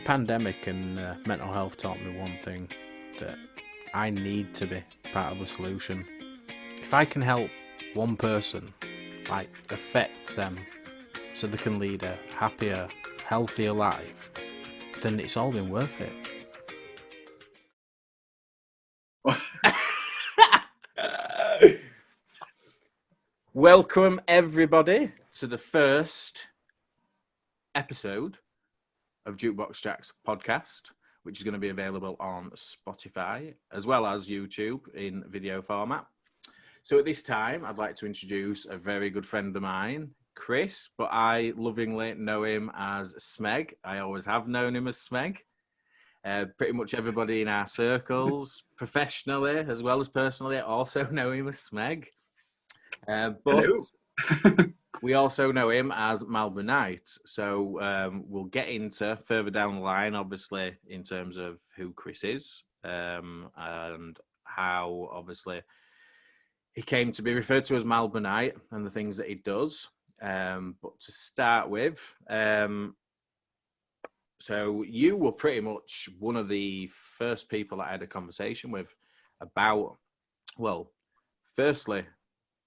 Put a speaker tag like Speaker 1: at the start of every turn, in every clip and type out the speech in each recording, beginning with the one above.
Speaker 1: pandemic and mental health taught me one thing, that I need to be part of the solution. If I can help one person, like affect them so they can lead a happier, healthier life, then it's all been worth it. Welcome everybody to the first episode of Jukebox Jax podcast, which is going to be available on Spotify as well as YouTube in video format. So at this time, I'd like to introduce a very good friend of mine, Chris, but I lovingly know him as Smeg. I always have known him as Smeg. Pretty much everybody in our circles, professionally as well as personally, also know him as Smeg. But we also know him as MalboroKnight. So we'll get into further down the line, obviously, in terms of who Chris is and how, obviously, he came to be referred to as MalboroKnight and the things that he does. But to start with, so you were pretty much one of the first people that I had a conversation with about, well, firstly,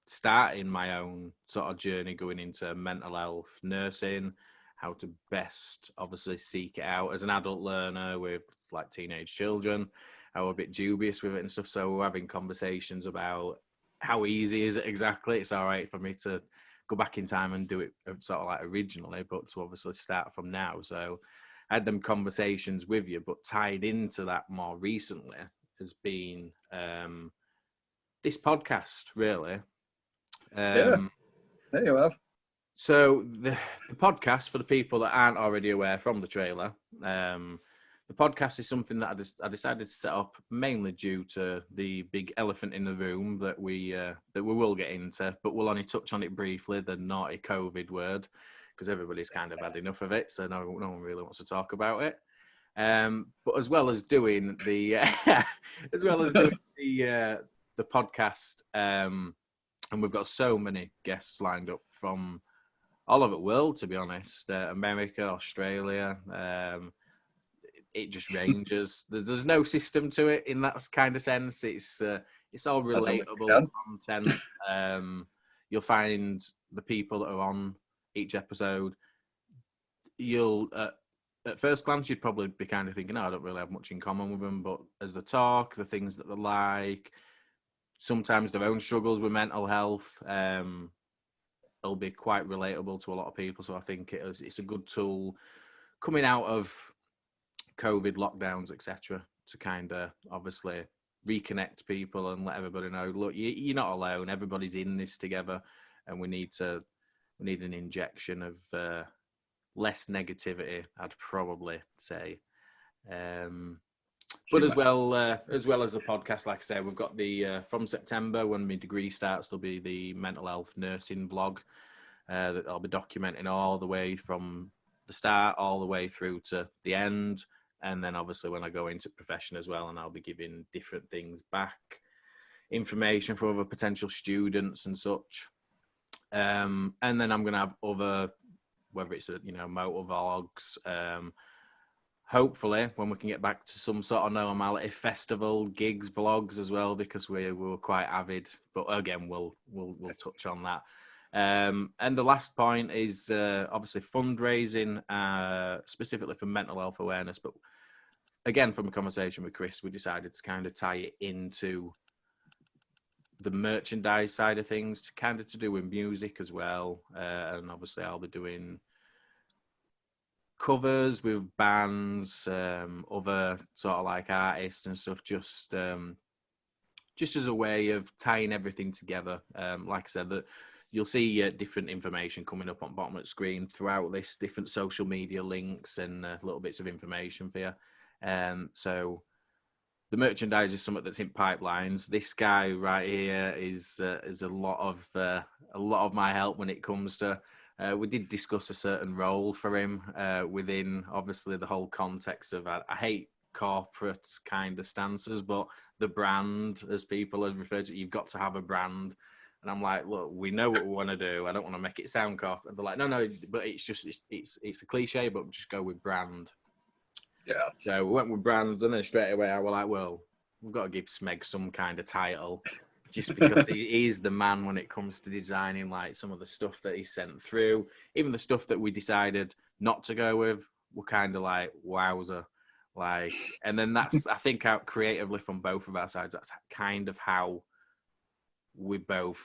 Speaker 1: starting my own sort of journey going into mental health, nursing, how to best obviously seek it out as an adult learner with like teenage children. I was a bit dubious with it and stuff. So we're having conversations about how easy is it exactly. It's all right for me to go back in time and do it sort of like originally, but to obviously start from now. So I had them conversations with you, but tied into that more recently has been this podcast, really.
Speaker 2: There you have.
Speaker 1: So the podcast, for the people that aren't already aware from the trailer, the podcast is something that I decided to set up mainly due to the big elephant in the room that we will get into, but we'll only touch on it briefly, the naughty COVID word, because everybody's kind of had enough of it, so no one really wants to talk about it. But as well as doing the the podcast, and we've got so many guests lined up from all over the world, to be honest. America, Australia, it just ranges. There's no system to it in that kind of sense. It's all relatable content. You'll find the people that are on each episode. You'll at first glance you'd probably be kind of thinking, I don't really have much in common with them. But as they talk, the things that they like, sometimes their own struggles with mental health, it'll be quite relatable to a lot of people. So I think it's a good tool coming out of COVID lockdowns, etc., to kind of obviously reconnect people and let everybody know, look, you're not alone. Everybody's in this together, and we need an injection of less negativity, I'd probably say. But as well as the podcast, like I said, we've got the from September, when my degree starts, there'll be the mental health nursing vlog that I'll be documenting all the way from the start all the way through to the end. And then obviously when I go into profession as well, and I'll be giving different things back, information for other potential students and such. And then I'm going to have other, whether it's motor vlogs, hopefully when we can get back to some sort of normality, festival gigs, vlogs as well, because we were quite avid. But again, we'll touch on that. And the last point is obviously fundraising, specifically for mental health awareness. But again, from a conversation with Chris, we decided to kind of tie it into the merchandise side of things, to kind of to do with music as well. And obviously I'll be doing covers with bands, other sort of like artists and stuff, just as a way of tying everything together. Like I said, that you'll see different information coming up on the bottom of the screen throughout this, different social media links and little bits of information for you. So the merchandise is something that's in pipelines. This guy right here is a lot of my help when it comes to. We did discuss a certain role for him within, obviously, the whole context of, I hate corporate kind of stances, but the brand, as people have referred to, you've got to have a brand. And I'm like, look, we know what we want to do. I don't want to make it sound corporate. And they're like, no, but it's just, it's a cliche, but just go with brand.
Speaker 2: Yeah.
Speaker 1: So we went with brands, and then straight away I was like, well, we've got to give Smeg some kind of title, just because he's the man when it comes to designing like some of the stuff that he sent through. Even the stuff that we decided not to go with, we're kind of like, wowzer. Like, and then that's, I think, out creatively from both of our sides, that's kind of how we both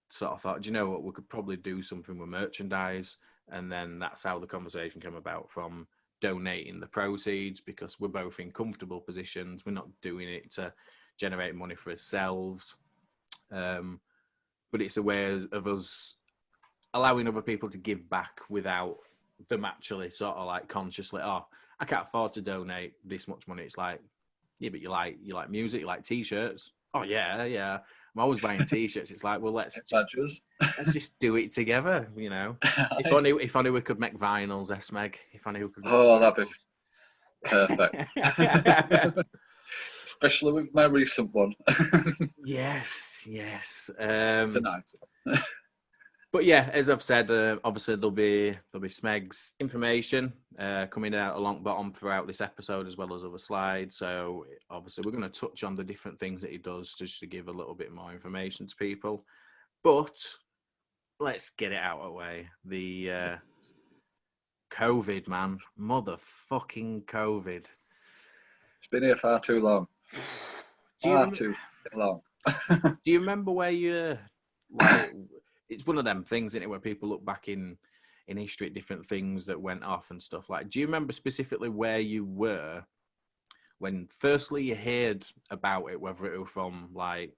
Speaker 1: sort of thought, do you know what, we could probably do something with merchandise. And then that's how the conversation came about, from donating the proceeds, because we're both in comfortable positions. We're not doing it to generate money for ourselves. But it's a way of us allowing other people to give back without them actually sort of like consciously, oh, I can't afford to donate this much money. It's like, yeah, but you like music, you like t-shirts. Oh yeah. I'm always buying t-shirts. It's like, well, let's just do it together, you know. If only we could make vinyls, Smeg. If only we could make
Speaker 2: that'd be perfect. Especially with my recent one.
Speaker 1: Yes.
Speaker 2: Tonight.
Speaker 1: But yeah, as I've said, obviously there'll be Smeg's information coming out along bottom throughout this episode, as well as other slides. So obviously we're going to touch on the different things that he does, just to give a little bit more information to people. But let's get it out of the way. The COVID, man, motherfucking COVID.
Speaker 2: It's been here far too long. Too long.
Speaker 1: Do you remember where you like? It's one of them things, isn't it, where people look back in history at different things that went off and stuff. Like, do you remember specifically where you were when firstly you heard about it, whether it was from, like,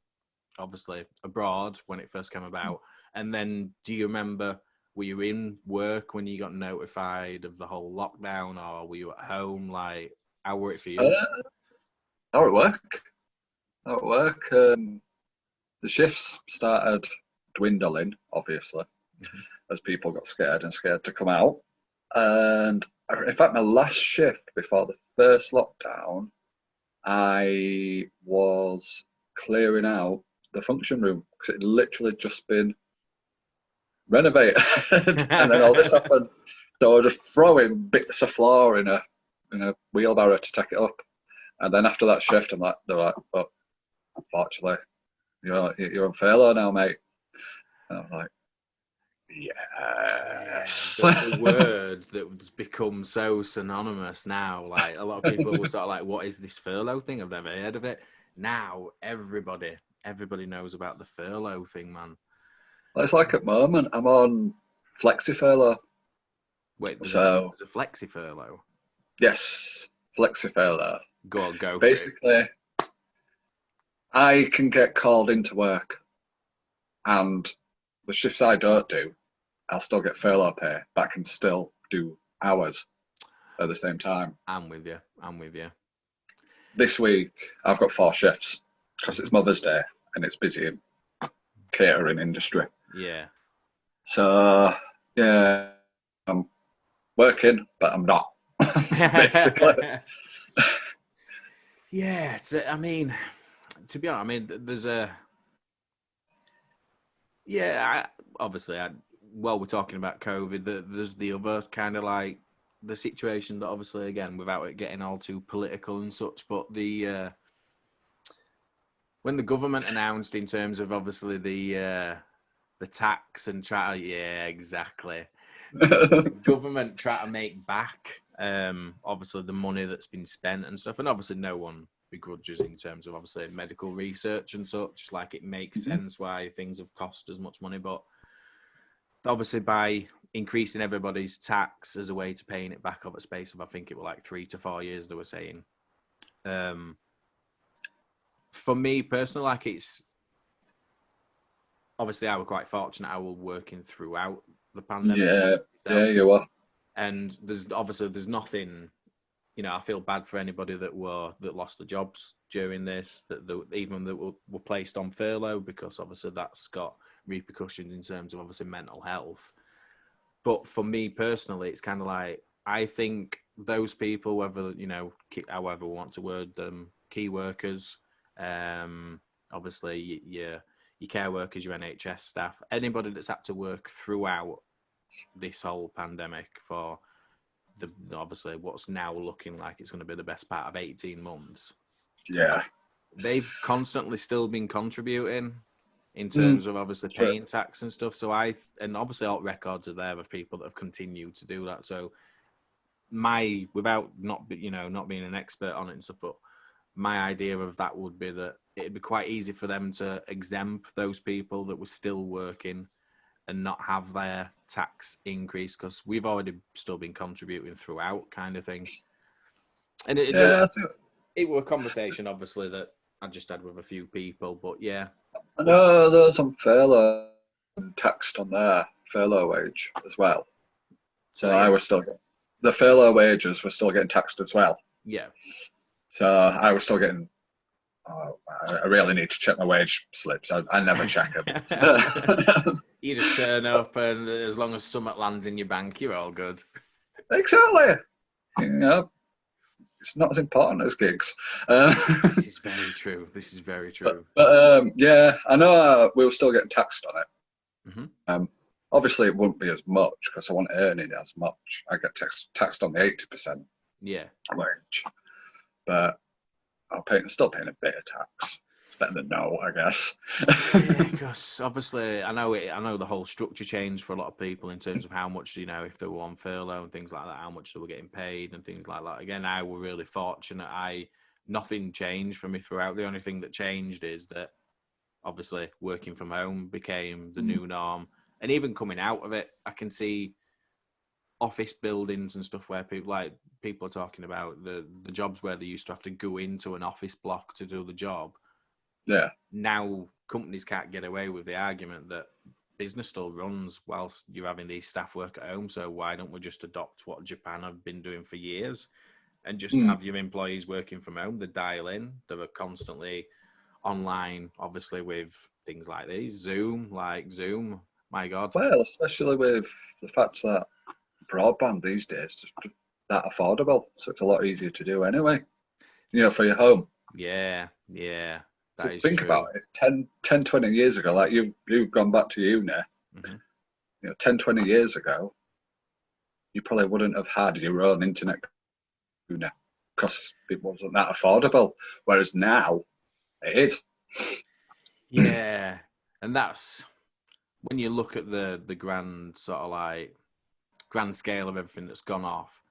Speaker 1: obviously abroad when it first came about, and then do you remember, were you in work when you got notified of the whole lockdown, or were you at home? Like, how were it for you?
Speaker 2: How at work. The shifts started dwindling, obviously, as people got scared to come out. And in fact, my last shift before the first lockdown, I was clearing out the function room because it had literally just been renovated. And then all this happened. So I was just throwing bits of floor in a wheelbarrow to take it up. And then after that shift, they're like, oh, unfortunately, you're on furlough now, mate. And I'm like, yes.
Speaker 1: The word that's become so synonymous now. Like, a lot of people were sort of like, what is this furlough thing? I've never heard of it. Now everybody knows about the furlough thing, man.
Speaker 2: Well, it's like at the moment I'm on flexi furlough.
Speaker 1: Wait, there's a flexi furlough?
Speaker 2: Yes, flexi furlough.
Speaker 1: Go.
Speaker 2: Basically, I can get called into work, and the shifts I don't do, I'll still get furlough pay, but I can still do hours at the same time.
Speaker 1: I'm with you.
Speaker 2: This week, I've got 4 shifts because it's Mother's Day and it's busy in catering industry.
Speaker 1: Yeah.
Speaker 2: So, yeah, I'm working, but I'm not, basically.
Speaker 1: Yeah, I mean, to be honest, there's a... Yeah, obviously, while we're talking about COVID, there's the other kind of like the situation that, obviously, again, without it getting all too political and such, but when the government announced in terms of, obviously, the tax and exactly. The government try to make back, obviously, the money that's been spent and stuff, and obviously no one begrudges in terms of, obviously, medical research and such. Like, it makes sense why things have cost as much money, but obviously by increasing everybody's tax as a way to paying it back over a space of, I think it was like 3 to 4 years, they were saying. For me personally, like, it's obviously I was quite fortunate. I was working throughout the pandemic.
Speaker 2: Yeah, you are.
Speaker 1: And there's nothing, you know, I feel bad for anybody that lost their jobs during this, even that were placed on furlough, because obviously that's got repercussions in terms of, obviously, mental health. But for me personally, it's kind of like, I think those people, whether, you know, however we want to word them, key workers, obviously your care workers, your NHS staff, anybody that's had to work throughout this whole pandemic for obviously what's now looking like it's going to be the best part of 18 months.
Speaker 2: Yeah.
Speaker 1: They've constantly still been contributing in terms of obviously paying tax and stuff. So and obviously alt records are there of people that have continued to do that. So without not being an expert on it and stuff, but my idea of that would be that it'd be quite easy for them to exempt those people that were still working and not have their tax increase, because we've already still been contributing throughout, kind of thing. And it was a conversation, obviously, that I just had with a few people, but yeah.
Speaker 2: I know there's some furlough taxed on their furlough wage as well. So I was still the furlough wages were still getting taxed as well.
Speaker 1: Yeah.
Speaker 2: So I was still getting. I really need to check my wage slips. I never check them.
Speaker 1: You just turn up, and as long as something lands in your bank, you're all good.
Speaker 2: Exactly. It's not as important as gigs.
Speaker 1: This is very true.
Speaker 2: But yeah, I know we were still getting taxed on it.
Speaker 1: Mm-hmm.
Speaker 2: Obviously, it wouldn't be as much because I wasn't earning as much. I get taxed on the 80% wage. But I'm still paying a bit of tax. It's better than no, I guess.
Speaker 1: Yeah, because obviously I know the whole structure changed for a lot of people in terms of how much, if they were on furlough and things like that, how much they were getting paid and things like that. Again, I were really fortunate. Nothing changed for me throughout. The only thing that changed is that obviously working from home became the new norm. And even coming out of it, I can see office buildings and stuff where people are talking about the jobs where they used to have to go into an office block to do the job.
Speaker 2: Yeah.
Speaker 1: Now companies can't get away with the argument that business still runs whilst you're having these staff work at home. So why don't we just adopt what Japan have been doing for years and just have your employees working from home? They dial in. They're constantly online, obviously, with things like these. Zoom. My God.
Speaker 2: Well, especially with the fact that broadband these days is that affordable, so it's a lot easier to do anyway. For your home.
Speaker 1: Yeah.
Speaker 2: So think about it. 10, 20 years ago, like you've gone back to uni. 10, 20 years ago, you probably wouldn't have had your own internet because it wasn't that affordable. Whereas now, it is.
Speaker 1: Yeah, and that's when you look at the grand grand scale of everything that's gone off.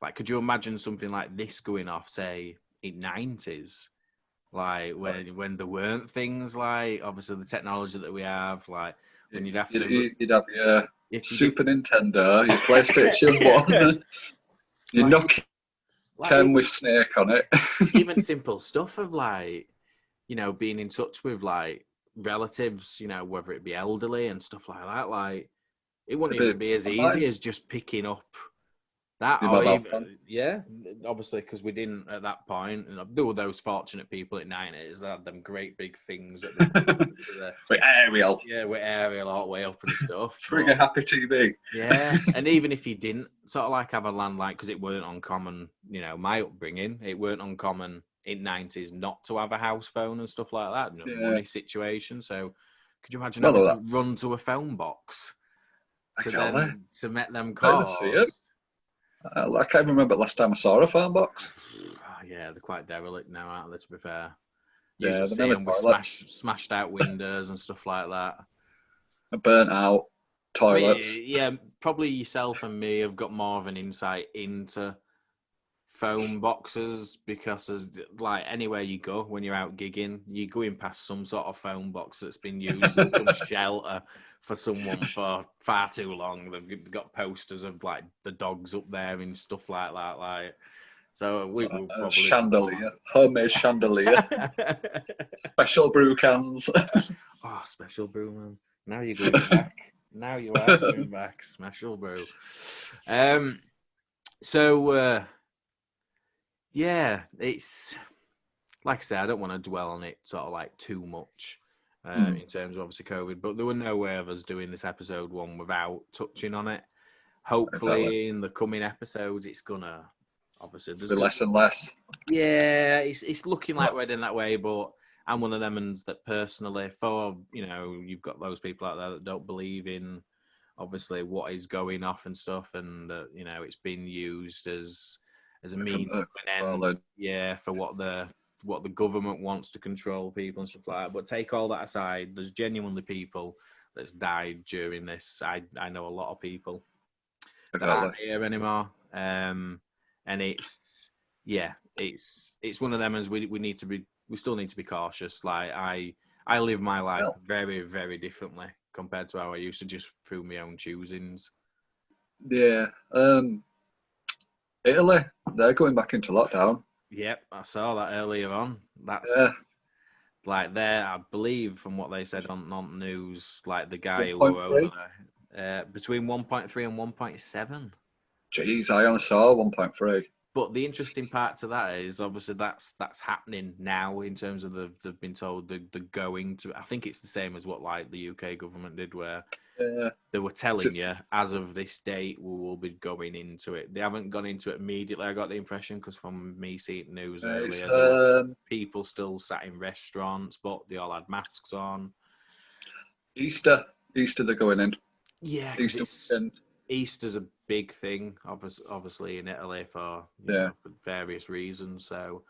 Speaker 1: Like, could you imagine something like this going off, say, in 90s? Like when there weren't things like obviously the technology that we have, like when you'd have your Super Nintendo, your PlayStation 1,
Speaker 2: your Nokia 10 with Snake on it.
Speaker 1: Even simple stuff of being in touch with relatives, whether it be elderly and stuff like that. Like it wouldn't even be as easy as just picking up that, obviously, because we didn't at that point. And there were those fortunate people in 90s that had them great big things
Speaker 2: with aerial.
Speaker 1: Yeah, with aerial all the way up and stuff.
Speaker 2: Trigger happy TV.
Speaker 1: Yeah, and even if you didn't have a landline, because it weren't uncommon, my upbringing, it weren't uncommon in 90s not to have a house phone and stuff like that. Money situation. So could you imagine having to run to a phone box to make them calls?
Speaker 2: I can't remember the last time I saw a phone box.
Speaker 1: Oh, yeah, they're quite derelict now, aren't they, to be fair?
Speaker 2: You
Speaker 1: usually see them with smashed out windows and stuff like that.
Speaker 2: Burnt out toilets.
Speaker 1: Probably yourself and me have got more of an insight into phone boxes because anywhere you go when you're out gigging, you're going past some sort of phone box that's been used as some shelter for someone for far too long. They've got posters of the dogs up there and stuff like that. So we will probably
Speaker 2: chandelier, homemade chandelier, special brew cans.
Speaker 1: Oh, special brew, man! Now you're going back. Now you are going back. Special brew. Yeah, it's like I said, I don't want to dwell on it too much in terms of obviously COVID, but there were no way of us doing this episode one without touching on it. Hopefully in the coming episodes, it's gonna obviously there's
Speaker 2: less and less.
Speaker 1: Yeah, it's looking like we're in that way, but I'm one of them that personally, you've got those people out there that don't believe in obviously what is going off and stuff, and you know, it's been used as a means to an end, yeah, for what the government wants to control people and stuff like that. But take all that aside, there's genuinely people that's died during this. I know a lot of people that aren't here anymore, and it's one of them as we still need to be cautious. Like I live my life very, very differently compared to how I used to, just through my own choosings.
Speaker 2: Yeah. Italy, they're going back into lockdown.
Speaker 1: Yep, I saw that earlier on. That's like there, I believe, from what they said on news, like the guy who were over there, between 1.3 and 1.7.
Speaker 2: Jeez, I only saw 1.3.
Speaker 1: But the interesting part to that is obviously that's happening now in terms of they've been told they're going to. I think it's the same as what like the UK government did, where they were telling you as of this date we will be going into it. They haven't gone into it immediately. I got the impression because from me seeing news earlier, there were people still sat in restaurants, but they all had masks on.
Speaker 2: Easter they're going in.
Speaker 1: Yeah, Easter's a big thing, obviously in Italy for for various reasons. So,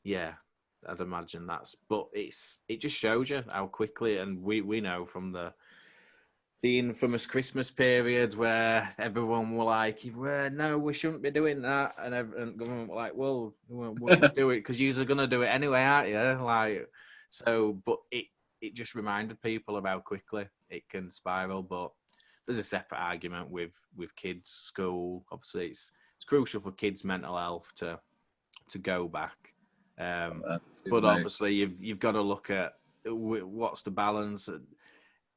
Speaker 1: yeah, I'd imagine but it just shows you how quickly, and we know from the infamous Christmas period where everyone were like, no, we shouldn't be doing that, and government were like, well, we'll do it because you're gonna do it anyway, aren't you? Like, so, but it just reminded people of how quickly it can spiral, but. There's a separate argument with kids' school. Obviously, it's crucial for kids' mental health to go back. But obviously, you've got to look at what's the balance.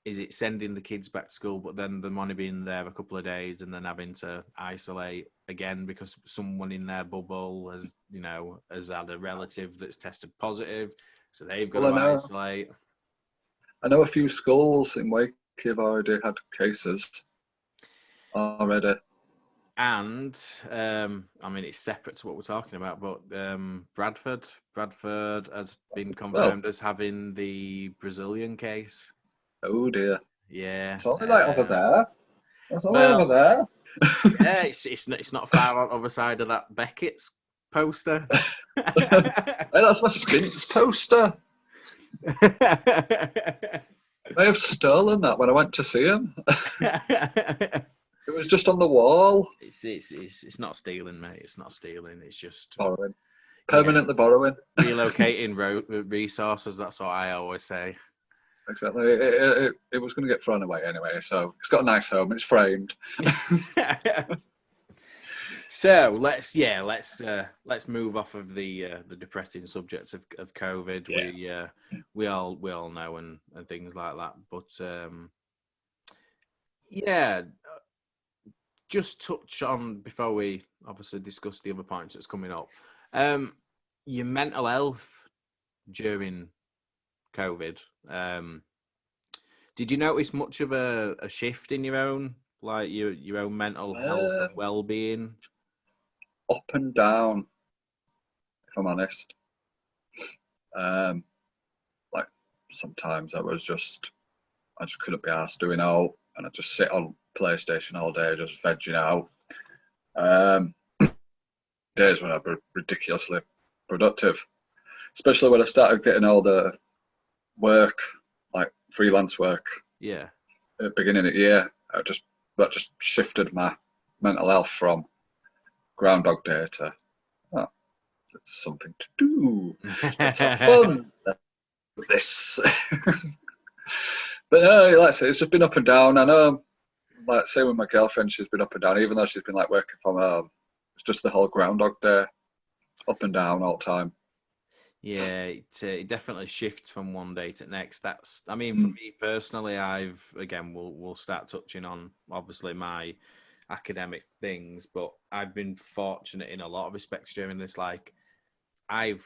Speaker 1: Is it sending the kids back to school, but then them only being there a couple of days and then having to isolate again because someone in their bubble has had a relative that's tested positive, so they've got to isolate.
Speaker 2: I know a few schools in Wake have already had cases already.
Speaker 1: And, I mean, it's separate to what we're talking about, but Bradford has been confirmed as having the Brazilian case.
Speaker 2: Oh, dear.
Speaker 1: Yeah.
Speaker 2: It's only like over there. It's only over there.
Speaker 1: Yeah, it's not far on the other side of that Beckett's poster.
Speaker 2: Hey, that's my Skinks poster. I have stolen that when I went to see him. It was just on the wall.
Speaker 1: It's not stealing, mate. It's not stealing. It's just
Speaker 2: borrowing. Permanently borrowing.
Speaker 1: Relocating resources. That's what I always say.
Speaker 2: Exactly. It was going to get thrown away anyway, so it's got a nice home. It's framed.
Speaker 1: So let's move off of the depressing subject of COVID. Yeah. We all know and things like that. But just touch on before we obviously discuss the other points that's coming up. Your mental health during COVID. Did you notice much of a shift in your own mental health and well-being?
Speaker 2: Up and down, if I'm honest. Like sometimes I just couldn't be asked doing out, and I just sit on PlayStation all day, just vegging out. Days when I'd be ridiculously productive, especially when I started getting all the work, like freelance work.
Speaker 1: Yeah.
Speaker 2: At the beginning of the year, that just shifted my mental health from Groundhog Day to it's something to do. Let's have fun with this. But no, like I say, it's just been up and down. I know, like say with my girlfriend, she's been up and down, even though she's been like working from home. It's just the whole Groundhog Day, up and down all the time.
Speaker 1: Yeah, it definitely shifts from one day to the next. For me personally, we'll start touching on obviously my academic things, but I've been fortunate in a lot of respects during this. Like, I've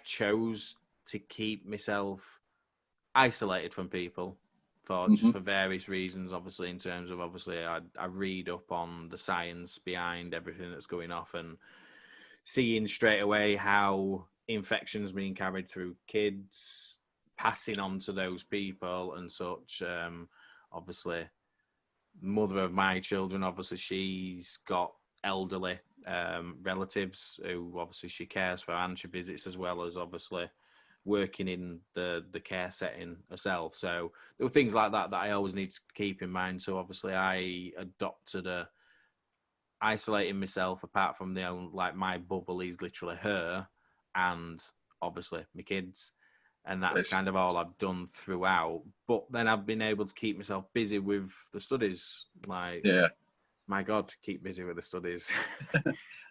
Speaker 1: chose to keep myself isolated from people for various reasons. Obviously, in terms of I read up on the science behind everything that's going off and seeing straight away how infections being carried through kids, passing on to those people and such. Obviously, mother of my children, obviously, she's got elderly relatives who obviously she cares for and she visits, as well as obviously working in the care setting herself. So there were things like that that I always need to keep in mind. So obviously I adopted isolating myself apart from the own, like my bubble is literally her and obviously my kids. And that's kind of all I've done throughout. But then I've been able to keep myself busy with the studies. Like, my God, keep busy with the studies.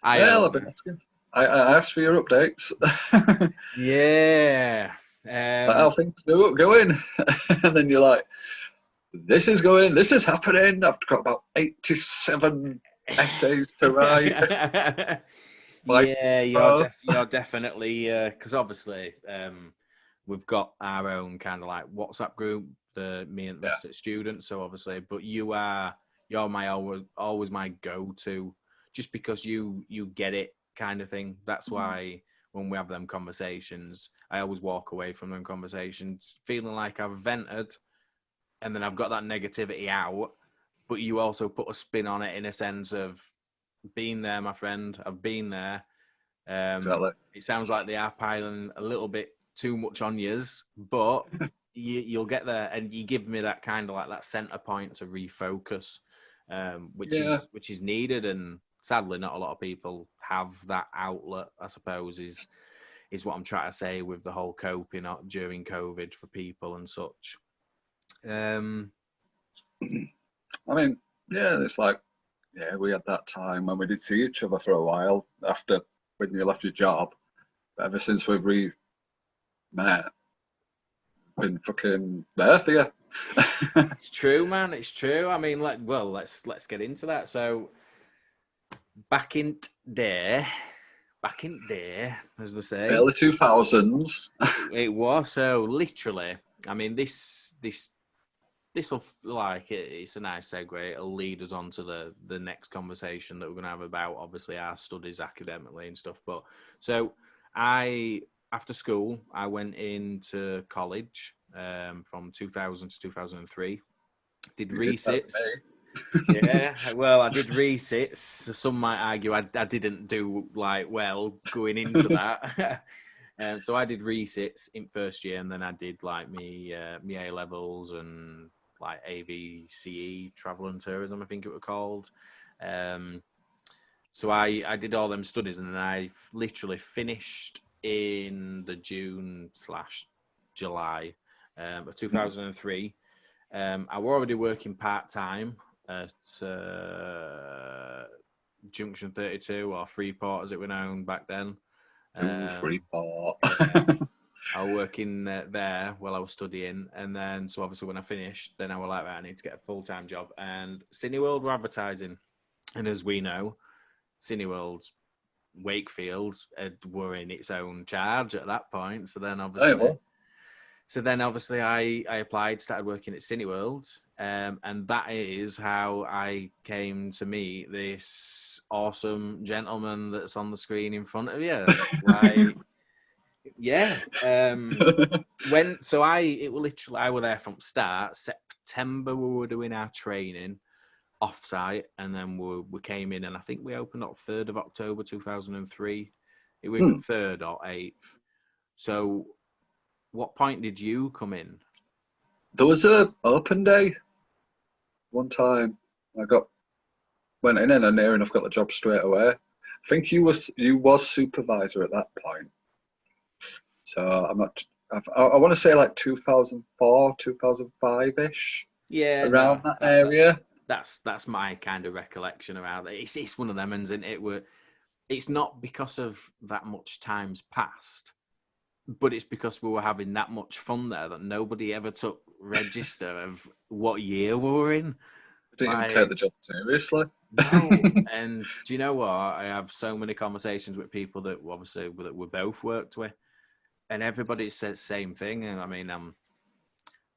Speaker 2: I've been asking. I asked for your updates.
Speaker 1: Yeah.
Speaker 2: How things going? And then you're like, this is happening. I've got about 87 essays to write.
Speaker 1: Yeah, you're definitely, because obviously we've got our own kind of like WhatsApp group, me and the rest of the students. So obviously, but you're my always my go-to, just because you get it kind of thing. That's why when we have them conversations, I always walk away from them conversations feeling like I've vented, and then I've got that negativity out. But you also put a spin on it in a sense of been there, my friend. I've been there.
Speaker 2: Exactly.
Speaker 1: It sounds like they are piling a little bit too much on yous, but you'll get there, and you give me that kind of like that center point to refocus, which is needed. And sadly, not a lot of people have that outlet, I suppose, is what I'm trying to say with the whole coping during COVID for people and such.
Speaker 2: I mean, it's like, we had that time when we did see each other for a while after when you left your job. But ever since we've met, been fucking there for you.
Speaker 1: It's true, man. It's true. I mean, let's get into that. So, back in day, as they say,
Speaker 2: early 2000s.
Speaker 1: it was. So literally, I mean, this will, like, it's a nice segue. It'll lead us on to the next conversation that we're going to have about obviously our studies academically and stuff. But so after school, I went into college from 2000 to 2003. Did resits. Yeah, well, I did resits. Some might argue I didn't do like well going into that. So I did resits in first year, and then I did like me A levels and like AVCE, travel and tourism, I think it was called. So I did all them studies, and then I literally finished in the June/July of 2003. I were already working part-time at Junction 32, or Freeport as it were known back then.
Speaker 2: Freeport.
Speaker 1: I was working there while I was studying, and then so obviously when I finished, then I was like, right, I need to get a full-time job. And Cineworld were advertising, and as we know, Cineworld's Wakefield were in its own charge at that point. So then obviously, I applied, started working at Cineworld, and that is how I came to meet this awesome gentleman that's on the screen in front of you. Like, yeah. I was there from start. September we were doing our training off-site, and then we came in, and I think we opened up 3rd of October 2003. It was 3rd or 8th. So what point did you come in?
Speaker 2: There was a open day one time. I went in and I near enough got the job straight away. I think you was supervisor at that point. So I'm not. I want to say like 2004, 2005-ish.
Speaker 1: Yeah,
Speaker 2: around that area.
Speaker 1: That's my kind of recollection around it. It's one of them, and it's not because of that much time's passed, but it's because we were having that much fun there that nobody ever took register of what year we were in.
Speaker 2: Didn't even take the job seriously.
Speaker 1: No, and do you know what? I have so many conversations with people that we both worked with, and everybody says the same thing. And I mean,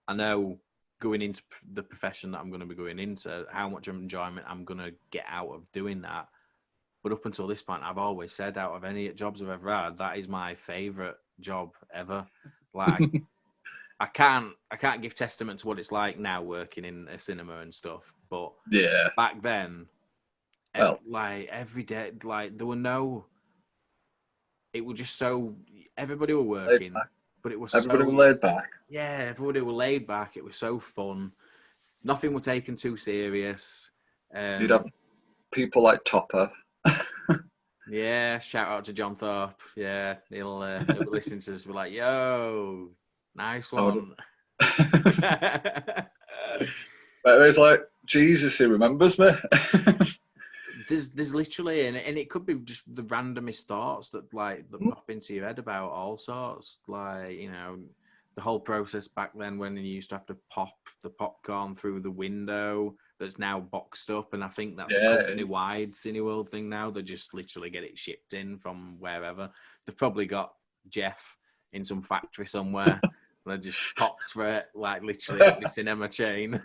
Speaker 1: I know going into the profession that I'm going to be going into, how much enjoyment I'm going to get out of doing that. But up until this point, I've always said, out of any jobs I've ever had, that is my favourite job ever. Like, I can't give testament to what it's like now working in a cinema and stuff, but
Speaker 2: Yeah.
Speaker 1: back then,
Speaker 2: Well,
Speaker 1: like every day, like there were no. It was just so everybody were working, but it was
Speaker 2: everybody
Speaker 1: so
Speaker 2: was laid back.
Speaker 1: yeah, everybody were laid back. It was so fun. Nothing were taken too serious.
Speaker 2: You'd have people like Topper.
Speaker 1: Yeah, shout out to John Thorpe. Yeah, he'll listen to us. We're like, yo, nice one.
Speaker 2: But it's like, Jesus, he remembers me.
Speaker 1: There's literally, and it could be just the randomest thoughts that pop into your head about all sorts. Like, you know, the whole process back then when you used to have to pop the popcorn through the window that's now boxed up, and I think that's a company-wide Cineworld thing now. They just literally get it shipped in from wherever. They've probably got Jeff in some factory somewhere that just pops for it, like literally every cinema chain.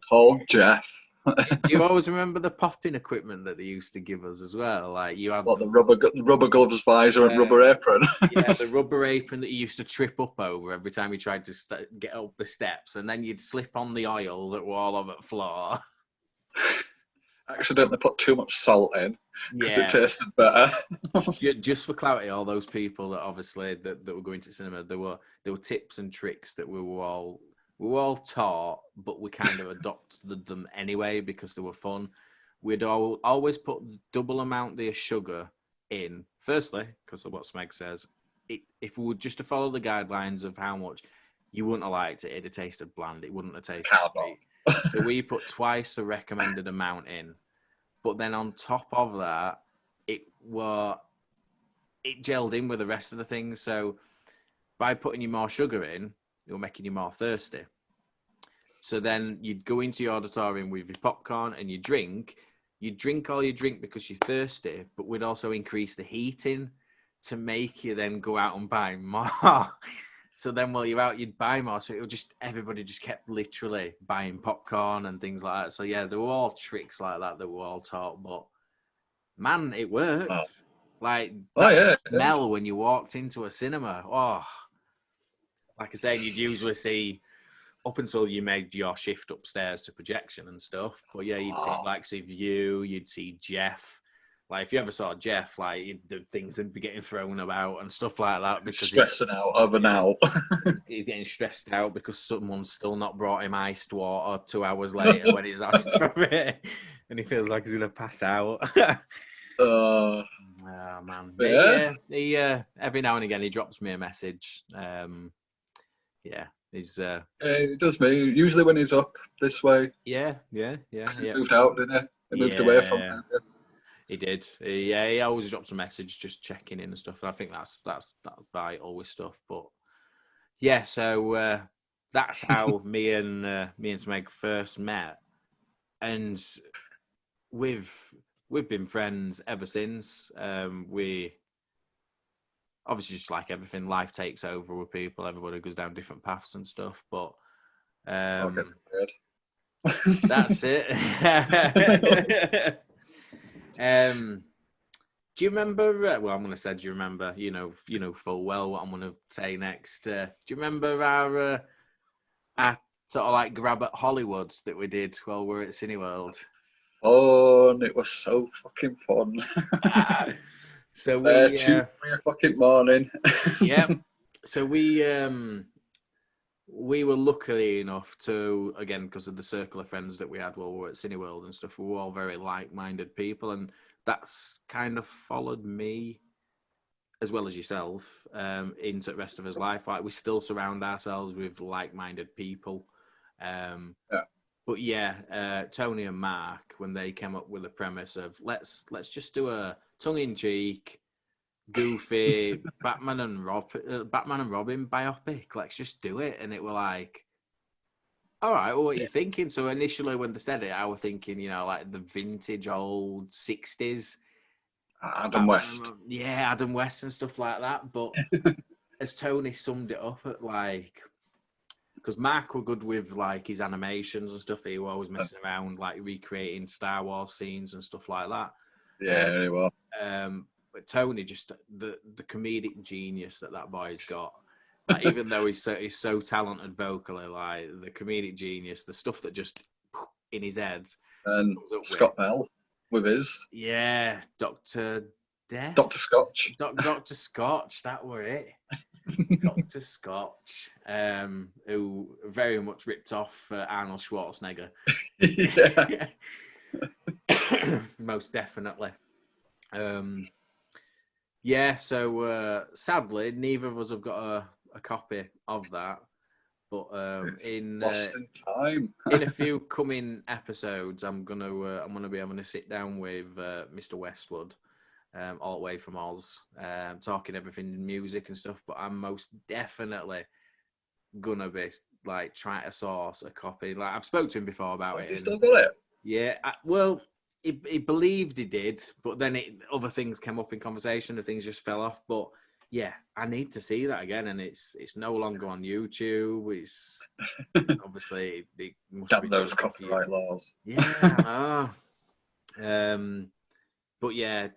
Speaker 2: Called Jeff.
Speaker 1: Do you always remember the popping equipment that they used to give us as well? Like you had
Speaker 2: the rubber gloves, visor, and rubber apron.
Speaker 1: Yeah, the rubber apron that you used to trip up over every time you tried to get up the steps, and then you'd slip on the oil that were all over the floor.
Speaker 2: Accidentally put too much salt in because it tasted better.
Speaker 1: Just for clarity, all those people that obviously that were going to cinema, there were tips and tricks that we were all taught, but we kind of adopted them anyway because they were fun. We'd always put double amount of sugar in, firstly, because of what Smeg says. If we were just to follow the guidelines of how much, you wouldn't have liked it. It'd have tasted bland. It wouldn't have tasted sweet. So we put twice the recommended amount in. But then on top of that, it gelled in with the rest of the things. So by putting you more sugar in, it was making you more thirsty. So then you'd go into your auditorium with your popcorn and your drink. You'd drink all your drink because you're thirsty, but we'd also increase the heating to make you then go out and buy more. So then while you're out, you'd buy more. So everybody just kept literally buying popcorn and things like that. So yeah, there were all tricks like that were all taught, but man, it worked.
Speaker 2: Oh.
Speaker 1: Like that smell when you walked into a cinema. Oh, like I said, you'd usually see up until you made your shift upstairs to projection and stuff. But yeah, you'd see likes of you, you'd see Jeff. Like if you ever saw Jeff, like the things would be getting thrown about and stuff like that because
Speaker 2: he's stressing out over now.
Speaker 1: He's getting stressed out because someone's still not brought him iced water 2 hours later when he's asked for it, and he feels like he's gonna pass out. Oh man, yeah. He every now and again he drops me a message. He's
Speaker 2: he does me usually when he's up this way.
Speaker 1: He
Speaker 2: moved out, didn't he? He moved away from it.
Speaker 1: He did. He always drops a message just checking in and stuff. And I think that's vital with stuff. But yeah, so that's how me and Smeg first met, and we've been friends ever since. We obviously, just like everything, life takes over with people. Everybody goes down different paths and stuff. But that's it. Do you remember? Well, I'm going to say, do you remember? You know full well what I'm going to say next. Do you remember our sort of like grab at Hollywood that we did while we were at Cineworld?
Speaker 2: Oh, and it was so fucking fun.
Speaker 1: So we
Speaker 2: 2 fucking morning.
Speaker 1: Yeah. So we were lucky enough to, again, because of the circle of friends that we had while we were at Cineworld and stuff, we were all very like-minded people, and that's kind of followed me, as well as yourself, into the rest of his life. Like, we still surround ourselves with like-minded people. But yeah, Tony and Mark, when they came up with the premise of let's just do a tongue-in-cheek, goofy Batman and Robin biopic, let's just do it. And it were like, all right, well, what are you thinking? So initially when they said it, I was thinking, like the vintage old 60s.
Speaker 2: Adam West.
Speaker 1: Yeah, Adam West and stuff like that. But as Tony summed it up at like, because Mark were good with like his animations and stuff. He was always messing around, like recreating Star Wars scenes and stuff like that.
Speaker 2: Yeah, he was.
Speaker 1: But Tony, just the comedic genius that boy's got. Like, even though he's so talented vocally, like the comedic genius, the stuff that just in his head.
Speaker 2: And Scott Bell with his
Speaker 1: Dr. Death,
Speaker 2: Dr. Scotch,
Speaker 1: Dr. Scotch, that were it. Dr. Scotch, who very much ripped off Arnold Schwarzenegger.
Speaker 2: yeah.
Speaker 1: Most definitely. Yeah, so sadly, neither of us have got a copy of that. But in
Speaker 2: time.
Speaker 1: in a few coming episodes, I'm gonna be having a sit down with Mr. Westwood, all the way from Oz, talking everything music and stuff. But I'm most definitely gonna be like trying to source a copy. Like, I've spoke to him before about it.
Speaker 2: You still got it?
Speaker 1: Yeah, well, he believed he did, but then other things came up in conversation and things just fell off. But yeah, I need to see that again, and it's no longer on YouTube. It's obviously it must
Speaker 2: Damn
Speaker 1: be
Speaker 2: those copyright laws.
Speaker 1: Yeah, but yeah,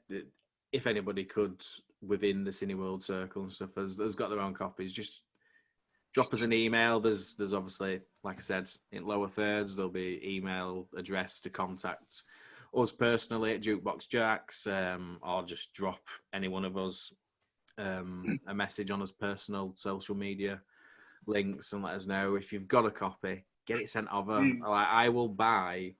Speaker 1: if anybody could within the Cineworld circle and stuff has got their own copies, just drop us an email. There's obviously, like I said, in lower thirds, there'll be email address to contact us personally at Jukebox Jax, or just drop any one of us a message on us personal social media links and let us know if you've got a copy. Get it sent over. Like, I will buy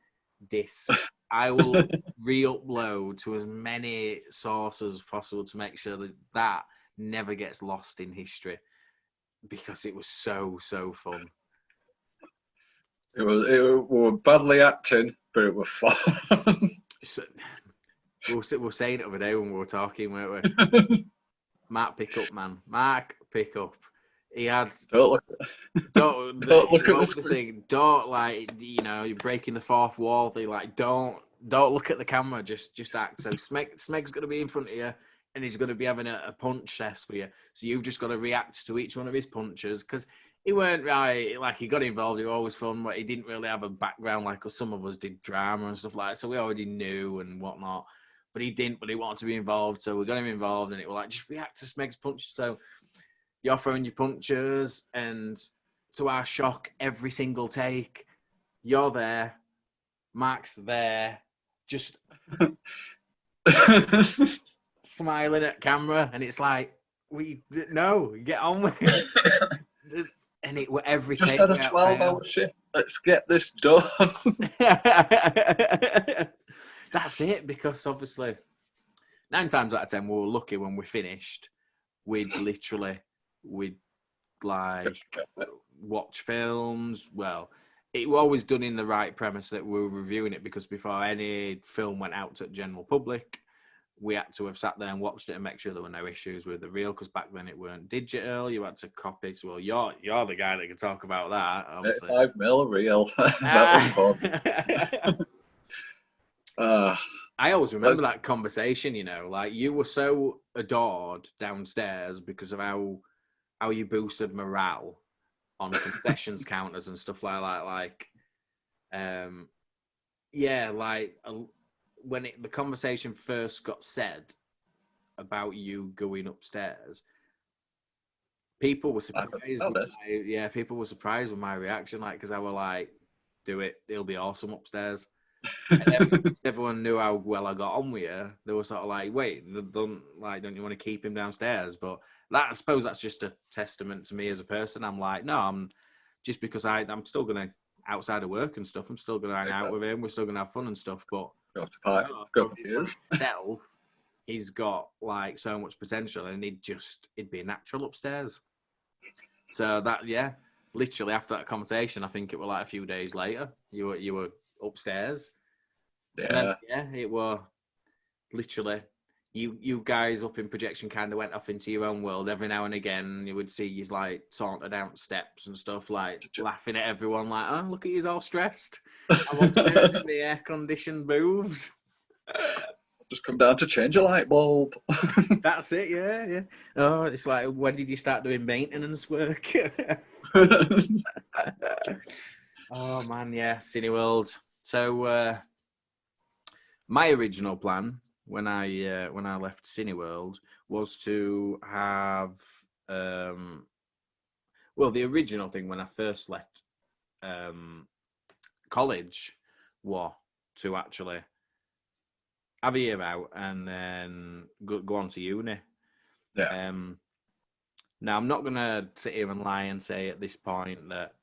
Speaker 1: disc. I will re-upload to as many sources as possible to make sure that never gets lost in history, because it was so fun.
Speaker 2: It was badly acting, but it was fun.
Speaker 1: So, we were saying it the other day when we were talking, weren't we? Mark, pick up, man. Mark, pick up. He had.
Speaker 2: Don't look at the
Speaker 1: screen. Don't, like, you're breaking the fourth wall. They like don't look at the camera. Just act. So Smeg's going to be in front of you, and he's going to be having a punch test with you. So you've just got to react to each one of his punches, because he weren't right. Like, he got involved. He was always fun, but he didn't really have a background like some of us did, drama and stuff like that. So we already knew and whatnot. But he didn't. But he wanted to be involved, so we got him involved, and it was like, just react to Smeg's punches. So you're throwing your punches, and to our shock, every single take, you're there, Mark's there, just smiling at camera, and it's like, no, get on with it. And it every
Speaker 2: just
Speaker 1: take
Speaker 2: had a 12-hour shift. Let's get this done.
Speaker 1: That's it, because obviously 9 times out of 10 we were lucky when we finished. We'd like watch films. Well, it was always done in the right premise that we were reviewing it, because before any film went out to the general public, we had to have sat there and watched it and make sure there were no issues with the reel, because back then it weren't digital. You had to copy. So, well, you're the guy that can talk about that, obviously.
Speaker 2: 5mm reel. That was fun.
Speaker 1: I always remember that conversation, like, you were so adored downstairs because of how you boosted morale on concessions counters and stuff like that. When the conversation first got said about you going upstairs, people were surprised. People were surprised with my reaction, like, because I were like, do it, it'll be awesome upstairs. And everyone knew how well I got on with you. They were sort of like, wait, don't you want to keep him downstairs? But I suppose that's just a testament to me as a person. I'm like, no, I'm just, because I'm still gonna, outside of work and stuff, I'm still gonna hang out with him. We're still gonna have fun and stuff. But himself, he's got like so much potential, and it'd be a natural upstairs. So that, yeah, literally after that conversation, I think it was like a few days later, you were upstairs.
Speaker 2: Yeah.
Speaker 1: And then, it was literally you guys up in projection kind of went off into your own world. Every now and again you would see you like saunter down steps and stuff, like laughing at everyone, like, oh, look at you all stressed. I'm upstairs in the air-conditioned booths.
Speaker 2: Just come down to change a light bulb.
Speaker 1: That's it, yeah. Oh, it's like, when did you start doing maintenance work? Oh man, yeah, Cineworld. So my original plan when I left Cineworld was to have Well, the original thing when I first left college was to actually have a year out and then go on to uni.
Speaker 2: Yeah.
Speaker 1: Now, I'm not going to sit here and lie and say at this point that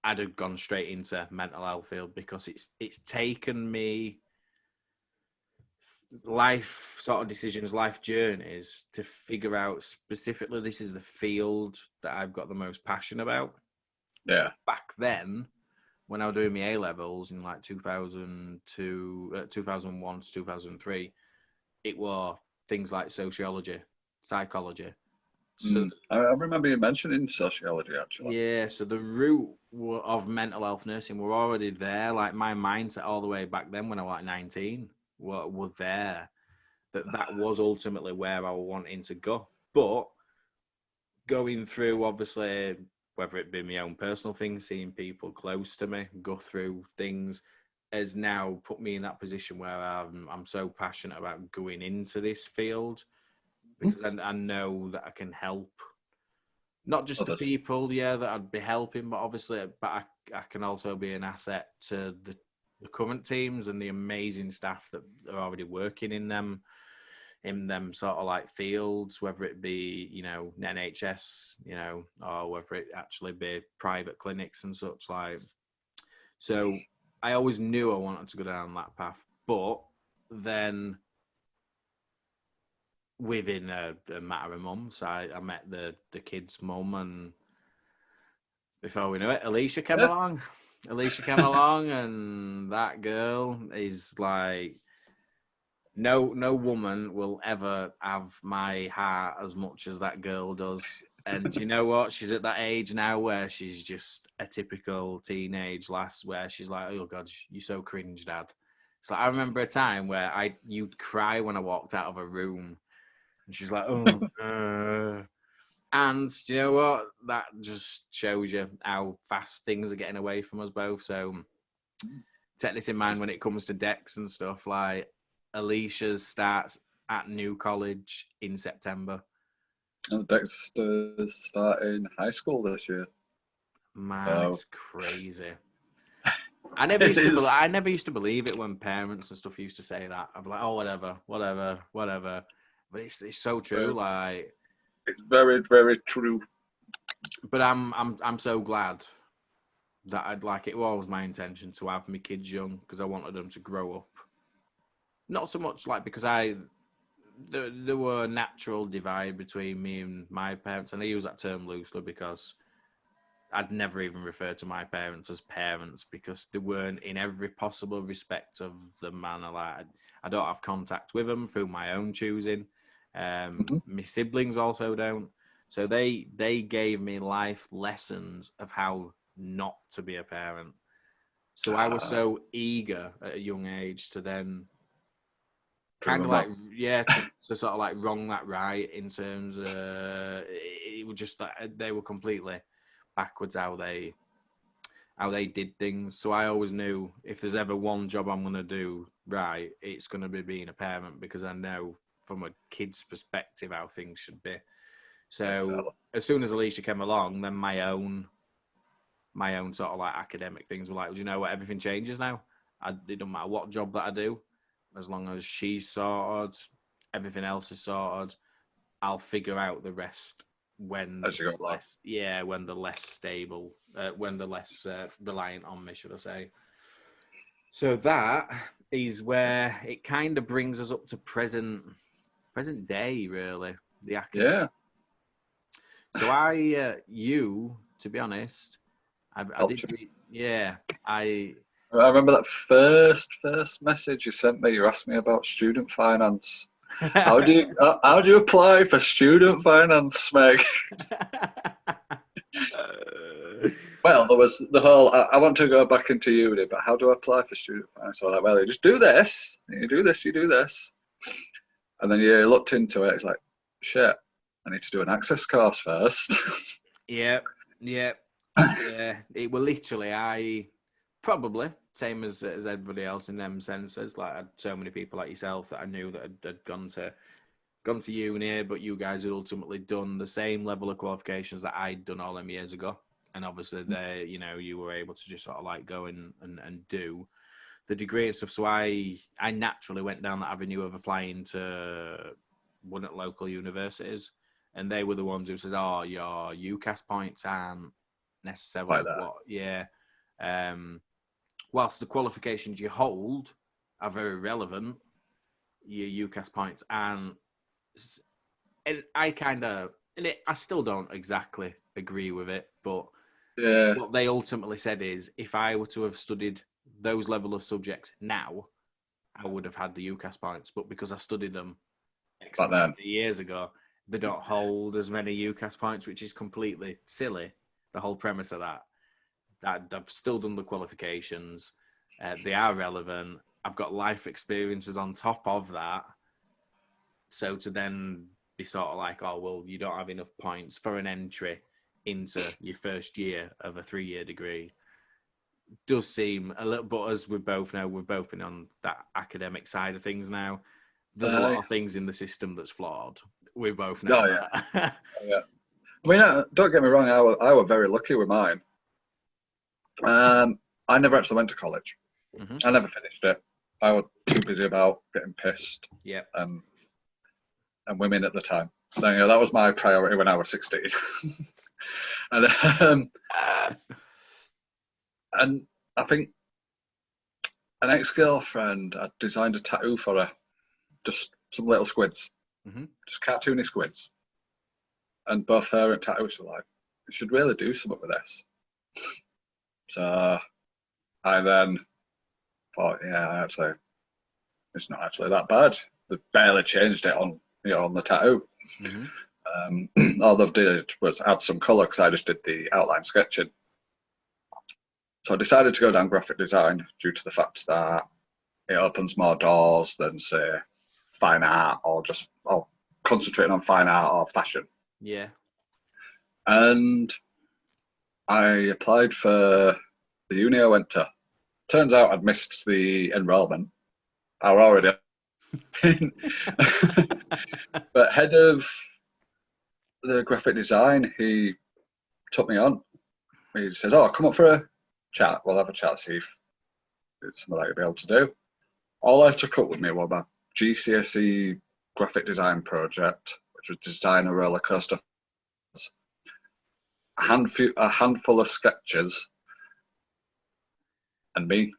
Speaker 1: I'd have gone straight into mental health field, because it's taken me life sort of decisions, life journeys to figure out specifically this is the field that I've got the most passion about.
Speaker 2: Yeah.
Speaker 1: Back then, when I was doing my A levels in like 2001 to 2003, it was things like sociology, psychology. So
Speaker 2: I remember you mentioning sociology, actually.
Speaker 1: yeah, so the root of mental health nursing were already there. Like my mindset all the way back then when I was like 19 were there. That was ultimately where I was wanting to go. But going through, obviously, whether it be my own personal things, seeing people close to me go through things, has now put me in that position where I'm so passionate about going into this field, because I know that I can help. Not just the people, that I'd be helping, but obviously, I can also be an asset to the current teams and the amazing staff that are already working in them sort of like fields, whether it be, NHS, or whether it actually be private clinics and such like. So I always knew I wanted to go down that path, but then within a matter of months, I met the kid's mum, and before we knew it, Alicia came along. Alicia came along, and that girl is like, no woman will ever have my heart as much as that girl does. And you know what? She's at that age now where she's just a typical teenage lass, where she's like, oh God, you're so cringe, Dad. So I remember a time where you'd cry when I walked out of a room. And she's like, oh, and you know what? That just shows you how fast things are getting away from us both. So take this in mind when it comes to decks and stuff. Like Alicia's starts at New College in September.
Speaker 2: And Dexter's starting high school this year.
Speaker 1: Man, it's crazy. I never used to believe it when parents and stuff used to say that. I'm like, oh, whatever. But it's so true. Like,
Speaker 2: it's very, very true.
Speaker 1: But I'm so glad that it was always my intention to have my kids young, because I wanted them to grow up. Not so much like because there were a natural divide between me and my parents, and I use that term loosely because I'd never even referred to my parents as parents, because they weren't in every possible respect of the manner. Like, I don't have contact with them through my own choosing. My siblings also don't. So they gave me life lessons of how not to be a parent. So I was so eager at a young age to then kind of like, to sort of like wrong that right, in terms of it was just that they were completely backwards how they did things. So I always knew if there's ever one job I'm going to do right, it's going to be being a parent, because I know from a kid's perspective how things should be. So as soon as Alicia came along, then my own sort of like academic things were like, well, you know what, everything changes now. It doesn't matter what job that I do, as long as she's sorted, everything else is sorted, I'll figure out the rest when the less stable, when the less reliant on me, should I say. So that is where it kind of brings us up to present day, really, the academic.
Speaker 2: Yeah.
Speaker 1: So to be honest, I
Speaker 2: remember that first message you sent me. You asked me about student finance. How do you apply for student finance, Smeg? Well, there was the whole, I want to go back into uni, but how do I apply for student finance? So I was like, well, you just do this, you do this. And then you looked into it, it's like, shit, I need to do an access course first.
Speaker 1: Yeah. It was literally, I probably, same as everybody else in them senses, like I had so many people like yourself that I knew that had gone gone to uni, but you guys had ultimately done the same level of qualifications that I'd done all them years ago. And obviously, you were able to just sort of like go and do the degree and stuff. So I naturally went down that avenue of applying to one at local universities. And they were the ones who said, oh, your UCAS points aren't necessarily whilst the qualifications you hold are very relevant, your UCAS points aren't. And I still don't exactly agree with it, but what they ultimately said is, if I were to have studied those level of subjects now, I would have had the UCAS points. But because I studied them X amount of years ago, they don't hold as many UCAS points, which is completely silly. The whole premise of that I've still done the qualifications. They are relevant. I've got life experiences on top of that. So to then be sort of like, oh, well, you don't have enough points for an entry into your first year of a 3-year degree does seem a little, but as we both know, we've both been on that academic side of things now. There's a lot of things in the system that's flawed. We both know that.
Speaker 2: Yeah. I mean, don't get me wrong, I were very lucky with mine. I never actually went to college. Mm-hmm. I never finished it. I was too busy about getting pissed.
Speaker 1: Yeah.
Speaker 2: And women at the time. So, that was my priority when I was 16. And I think an ex-girlfriend had designed a tattoo for her, just some little squids, just cartoony squids. And both her and tattoos were like, you should really do something with this. So I then thought, actually, it's not actually that bad. They barely changed it on the tattoo. Mm-hmm. All they've did was add some colour because I just did the outline sketching. So I decided to go down graphic design due to the fact that it opens more doors than, say, fine art or concentrating on fine art or fashion.
Speaker 1: Yeah.
Speaker 2: And I applied for the uni I went to. Turns out I'd missed the enrolment. I was already but head of the graphic design, he took me on. He said, oh, come up for a chat. We'll have a chat, see if it's something that you'll be able to do. All I took up with me was my GCSE graphic design project, which was design a roller coaster. A handful of sketches and me.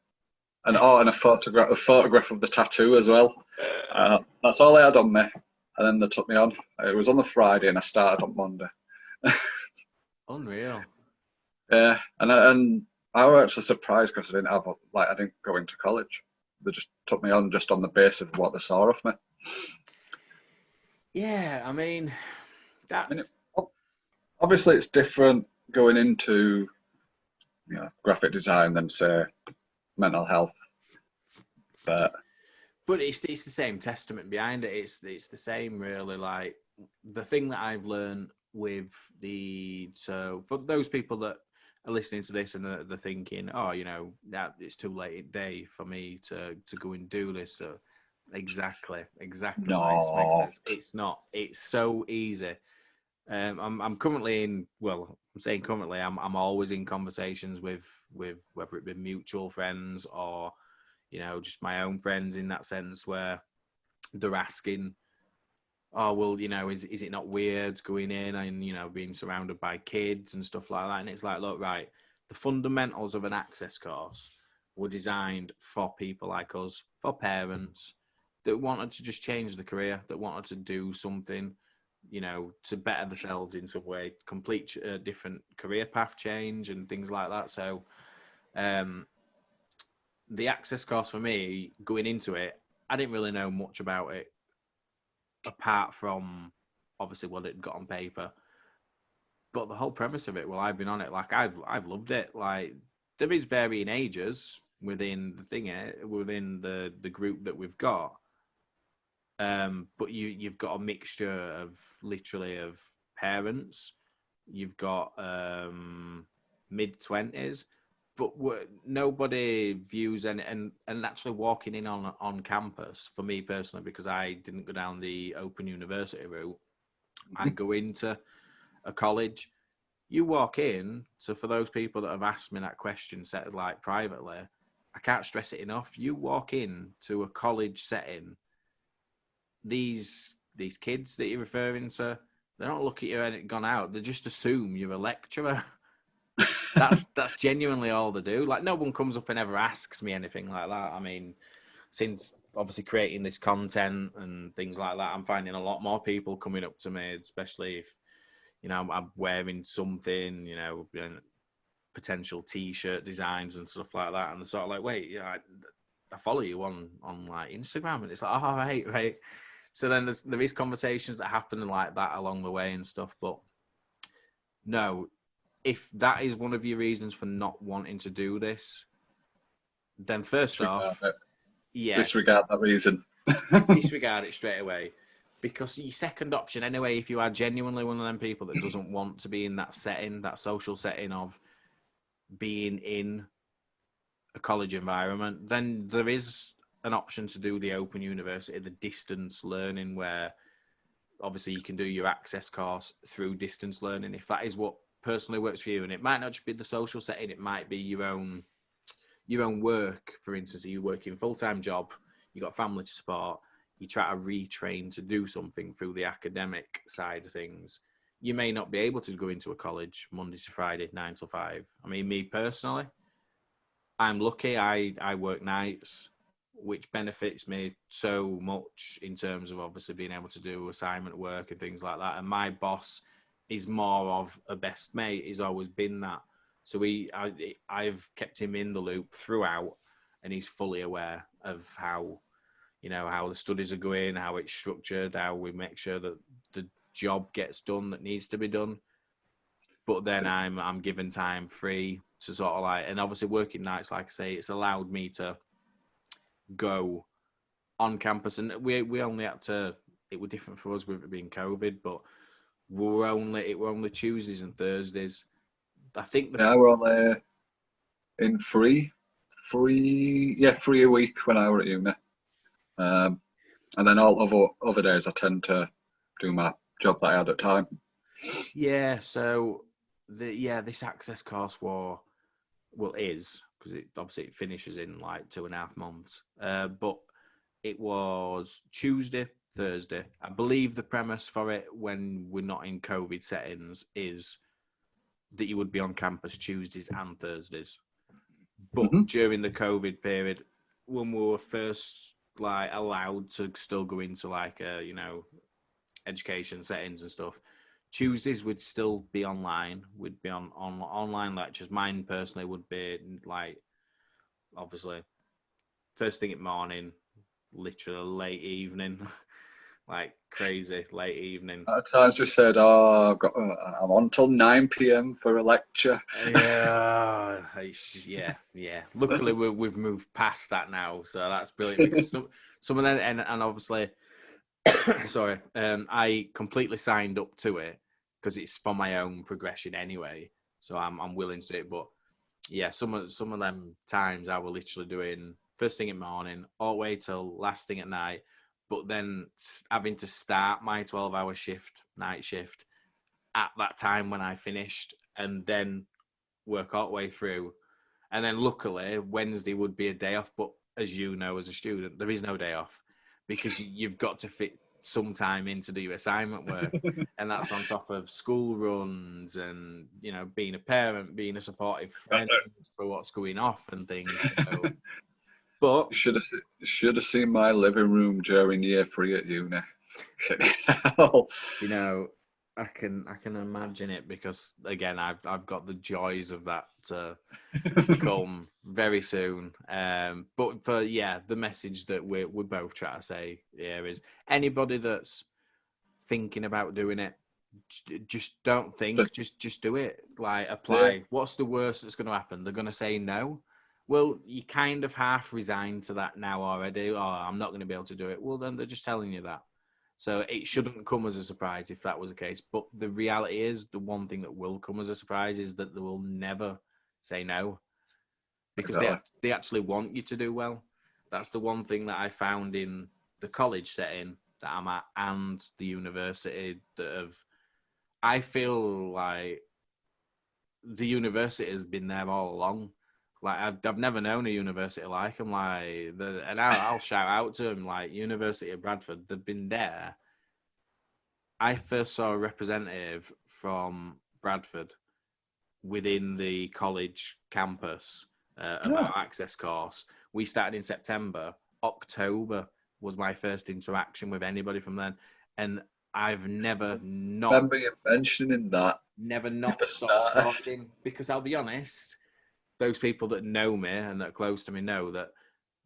Speaker 2: And a photograph of the tattoo as well. That's all I had on me. And then they took me on. It was on the Friday and I started on Monday.
Speaker 1: Unreal.
Speaker 2: Yeah, and I was actually surprised because I didn't go into college. They just took me on just on the basis of what they saw of me.
Speaker 1: Yeah, I mean,
Speaker 2: obviously it's different going into graphic design than, say, mental health. But
Speaker 1: it's the same testament behind it. It's the same, really. Like, the thing that I've learned with so for those people that are listening to this and they're thinking, oh, that it's too late in the day for me to go and do this. So exactly.
Speaker 2: No.
Speaker 1: Why Smeg says it's not. It's so easy. I'm currently in. Well, I'm saying currently. I'm always in conversations with whether it be mutual friends or just my own friends, in that sense, where they're asking, oh, well, is it not weird going in and being surrounded by kids and stuff like that? And it's like, look, right, the fundamentals of an access course were designed for people like us, for parents that wanted to just change the career, that wanted to do something, to better themselves in some way, complete different career path change and things like that. So the access course for me, going into it, I didn't really know much about it apart from obviously what it got on paper. But the whole premise of it, well, I've been on it, like I've loved it. Like, there is varying ages within the thing, within the group that we've got. But you've got a mixture of literally of parents. You've got mid-20s, but nobody views and actually walking in on campus for me personally, because I didn't go down the open university route. I go into a college. You walk in, so for those people that have asked me that question set like privately, I can't stress it enough. You walk in to a college setting, these kids that you're referring to, they don't look at you and it gone out. They just assume you're a lecturer. That's genuinely all they do. Like, no one comes up and ever asks me anything like that. I mean, since obviously creating this content and things like that, I'm finding a lot more people coming up to me, especially if, you know, I'm wearing something, you know, potential T-shirt designs and stuff like that, and they're sort of like, wait, yeah, I follow you on like Instagram, and it's like, oh, right. So then there is conversations that happen like that along the way and stuff. But no, if that is one of your reasons for not wanting to do this, then first off,
Speaker 2: disregard that reason.
Speaker 1: Disregard it straight away. Because your second option, anyway, if you are genuinely one of them people that doesn't want to be in that setting, that social setting of being in a college environment, then there is an option to do the open university, the distance learning, where obviously you can do your access course through distance learning, if that is what personally works for you. And it might not just be the social setting, it might be your own work. For instance, you working full-time job, you got family to support, you try to retrain to do something through the academic side of things. You may not be able to go into a college Monday to Friday, 9 till 5. I mean, me personally, I'm lucky. I work nights, which benefits me so much in terms of obviously being able to do assignment work and things like that. And my boss is more of a best mate. He's always been that. So I've kept him in the loop throughout, and he's fully aware of how, you know, how the studies are going, how it's structured, how we make sure that the job gets done that needs to be done. But then I'm given time free to sort of like, and obviously working nights, like I say, it's allowed me to go on campus. And we only had to, it was different for us with it being COVID, but it were only Tuesdays and Thursdays. I think
Speaker 2: we're only in three a week when I were at uni. And then all other days I tend to do my job that I had at time.
Speaker 1: Yeah, so this access course is, because it obviously finishes in like 2.5 months. But it was Tuesday, Thursday. I believe the premise for it, when we're not in COVID settings, is that you would be on campus Tuesdays and Thursdays. But during the COVID period, when we were first like allowed to still go into like you know, education settings and stuff, Tuesdays would still be online. We'd be on online lectures. Mine personally would be like, obviously, first thing in the morning, literally late evening, like crazy late evening.
Speaker 2: At times just said, "Oh, I'm on till 9 p.m. for a lecture."
Speaker 1: Yeah. Luckily, we've moved past that now, so that's brilliant. Because some of them, and obviously, sorry, I completely signed up to it because it's for my own progression anyway. So I'm willing to do it. But yeah, some of them times I were literally doing first thing in the morning all the way till last thing at night. But then having to start my 12-hour shift, night shift, at that time when I finished, and then work all the way through. And then luckily, Wednesday would be a day off. But as you know, as a student, there is no day off, because you've got to fit some time in to do your assignment work. And that's on top of school runs and, you know, being a parent, being a supportive friend for what's going off and things. So. But
Speaker 2: you should have seen my living room during year 3 at uni.
Speaker 1: You know, I can imagine it, because again, I've got the joys of that to come very soon. But for the message that we both try to say here is, anybody that's thinking about doing it, just don't think, just do it. Like, apply. Yeah. What's the worst that's going to happen? They're going to say no. Well, you kind of half resigned to that now already. Oh, I'm not going to be able to do it. Well, then they're just telling you that. So it shouldn't come as a surprise if that was the case. But the reality is, the one thing that will come as a surprise is that they will never say no. because
Speaker 2: Exactly.
Speaker 1: they actually want you to do well. That's the one thing that I found in the college setting that I'm at and the university I feel like the university has been there all along. Like I've never known a university like them. And I'll shout out to them. Like University of Bradford, they've been there. I first saw a representative from Bradford within the college campus of our access course. We started in September. October was my first interaction with anybody from then, and I've never not
Speaker 2: Remember you mentioning that.
Speaker 1: never not stopped talking, because I'll be honest, those people that know me and that are close to me know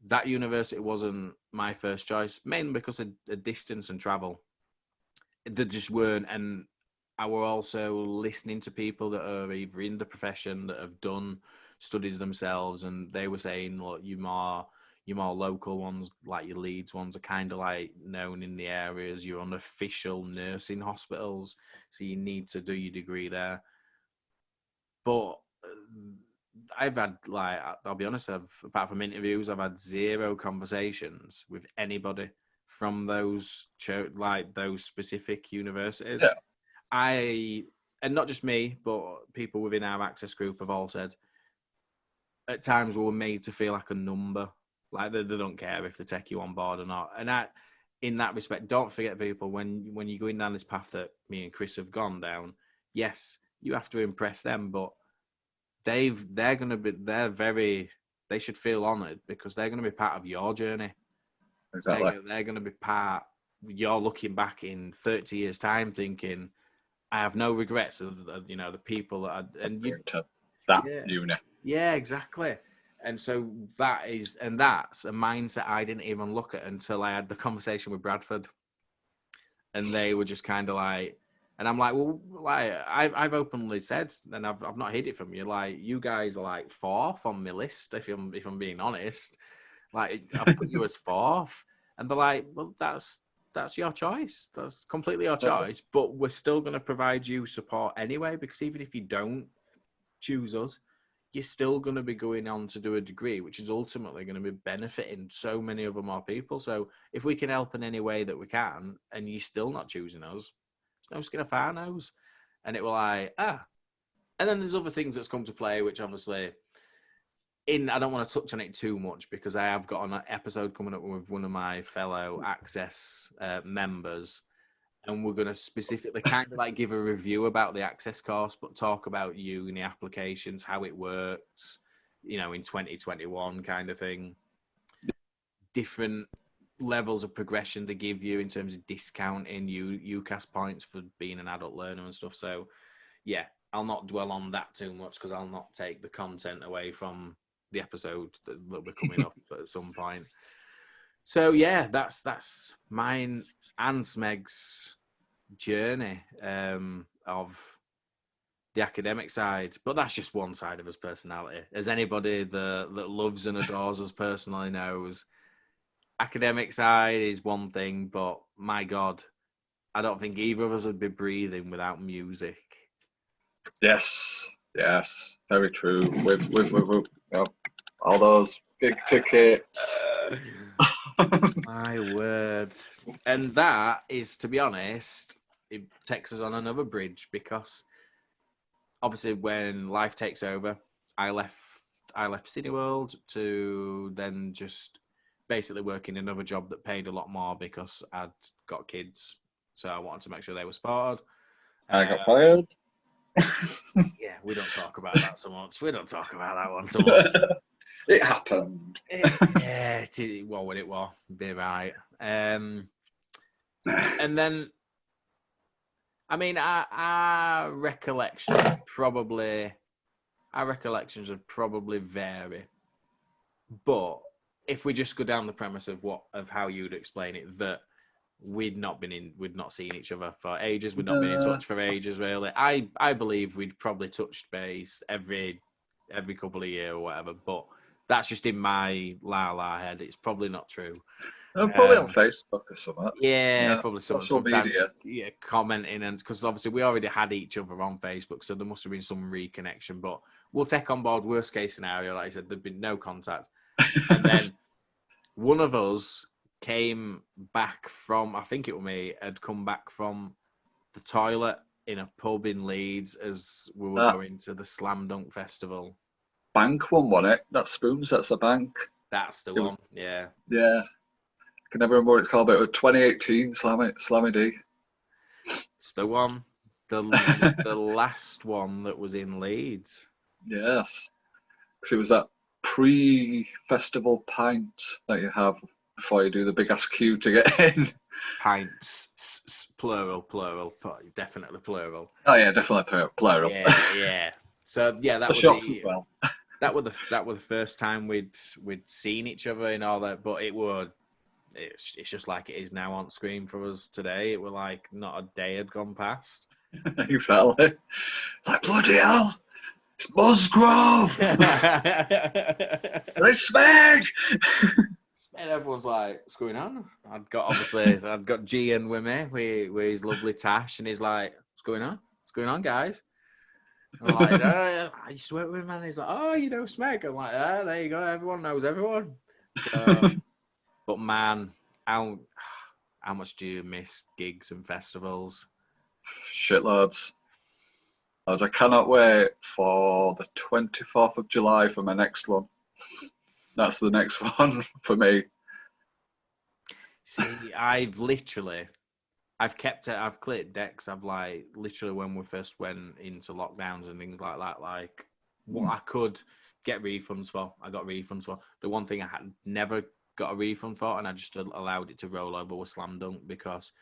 Speaker 1: that university wasn't my first choice, mainly because of distance and travel. They just weren't, and I were also listening to people that are either in the profession that have done studies themselves, and they were saying, look, your more local ones, like your Leeds ones, are kind of like known in the areas. You're unofficial nursing hospitals, so you need to do your degree there. But I've had, like, I'll be honest, apart from interviews, I've had zero conversations with anybody from those those specific universities.
Speaker 2: Yeah.
Speaker 1: And not just me, but people within our access group have all said at times we were made to feel like a number, like they don't care if they take you on board or not. And in that respect, don't forget, people, when you're going down this path that me and Chris have gone down, yes, you have to impress them, but they should feel honoured because they're going to be part of your journey.
Speaker 2: Exactly.
Speaker 1: They're going to be part. You're looking back in 30 years' time, thinking, I have no regrets of the people that
Speaker 2: uni.
Speaker 1: Yeah, exactly. And so that's a mindset I didn't even look at until I had the conversation with Bradford, and they were just kind of like, and I'm like, well, like I've openly said, and I've not hid it from you, like you guys are like fourth on my list if I'm being honest, like I've put you as fourth, and they're like, well, that's your choice, that's completely your choice, but we're still going to provide you support anyway, because even if you don't choose us, you're still going to be going on to do a degree, which is ultimately going to be benefiting so many other more people. So if we can help in any way that we can, and you're still not choosing us, it's no skin off our nose. And it will like, And then there's other things that's come to play, which obviously, I don't want to touch on it too much because I have got an episode coming up with one of my fellow Access members, and we're going to specifically kind of like give a review about the access course, but talk about uni applications, how it works, in 2021 kind of thing. Different levels of progression they give you in terms of discounting UCAS points for being an adult learner and stuff. So, yeah, I'll not dwell on that too much because I'll not take the content away from the episode that will be coming up at some point. So, yeah, that's mine and Smeg's journey of the academic side, but that's just one side of his personality. As anybody that loves and adores us personally knows, academic side is one thing, but my God, I don't think either of us would be breathing without music.
Speaker 2: Yes, very true. With all those big ticket.
Speaker 1: My word. And that is, to be honest, it takes us on another bridge, because obviously when life takes over, I left Cineworld to then just basically work in another job that paid a lot more because I'd got kids. So I wanted to make sure they were supported.
Speaker 2: I got fired.
Speaker 1: Yeah, we don't talk about that so much. We don't talk about that one so much.
Speaker 2: It happened.
Speaker 1: Well, when it was, be right. And then, I mean, our recollections would probably vary. But if we just go down the premise of how you'd explain it, that we'd not seen each other for ages, we'd not been in touch for ages, really. I believe we'd probably touched base every couple of years or whatever, but that's just in my la head. It's probably not true.
Speaker 2: Probably on Facebook or something.
Speaker 1: Yeah, probably something
Speaker 2: social
Speaker 1: sometimes.
Speaker 2: media.
Speaker 1: Yeah, commenting, and because obviously we already had each other on Facebook, so there must have been some reconnection. But we'll take on board worst case scenario. Like I said, there'd been no contact, and then one of us came back from, I think it was me, had come back from the toilet in a pub in Leeds as we were going to the Slam Dunk Festival.
Speaker 2: Bank one, wasn't it? That Spoons, that's the bank.
Speaker 1: That's the one, yeah.
Speaker 2: Yeah. I can never remember what it's called, but it was 2018 Slammy D.
Speaker 1: It's the one. The last one that was in Leeds.
Speaker 2: Yes. Because it was that pre-festival pint that you have before you do the big ass queue to get in.
Speaker 1: Pints, plural, definitely plural.
Speaker 2: Oh yeah, definitely plural.
Speaker 1: Yeah. So yeah, that
Speaker 2: the
Speaker 1: was
Speaker 2: shots as well.
Speaker 1: That was the first time we'd seen each other and all that, but it's just like it is now on screen for us today. It was like not a day had gone past.
Speaker 2: Exactly. Like bloody hell, it's Musgrove. It's Smeg.
Speaker 1: And everyone's like, what's going on? I'd got Gian with me, with his lovely Tash, and he's like, what's going on? What's going on, guys? And I'm like, I used to work with him, and he's like, oh, you know Smeg. I'm like, there you go, everyone knows everyone. So, but man, how much do you miss gigs and festivals?
Speaker 2: Shitloads. I cannot wait for the 24th of July for my next one. That's the next one for me.
Speaker 1: See, I've kept it. I've cleared decks. I've like literally when we first went into lockdowns and things like that. Like what I could get refunds for, I got refunds for. The one thing I had never got a refund for, and I just allowed it to roll over, was Slam Dunk, because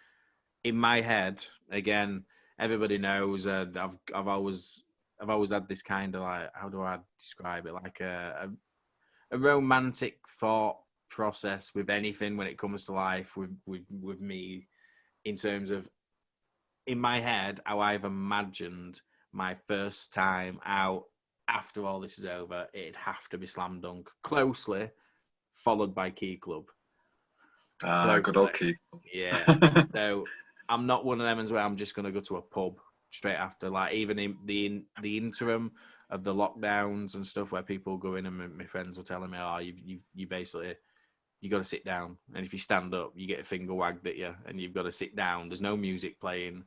Speaker 1: in my head, again, everybody knows. I've always had this kind of like, how do I describe it? Like a romantic thought process with anything when it comes to life with me, in terms of, in my head, how I've imagined my first time out after all this is over, it'd have to be Slam Dunk, closely followed by Key Club.
Speaker 2: Good old Key.
Speaker 1: Yeah. So I'm not one of them where I'm just going to go to a pub straight after. Like even in the interim of the lockdowns and stuff, where people go in and my friends were telling me, oh, you basically, you got to sit down, and if you stand up, you get a finger wagged at you, and you've got to sit down. There's no music playing.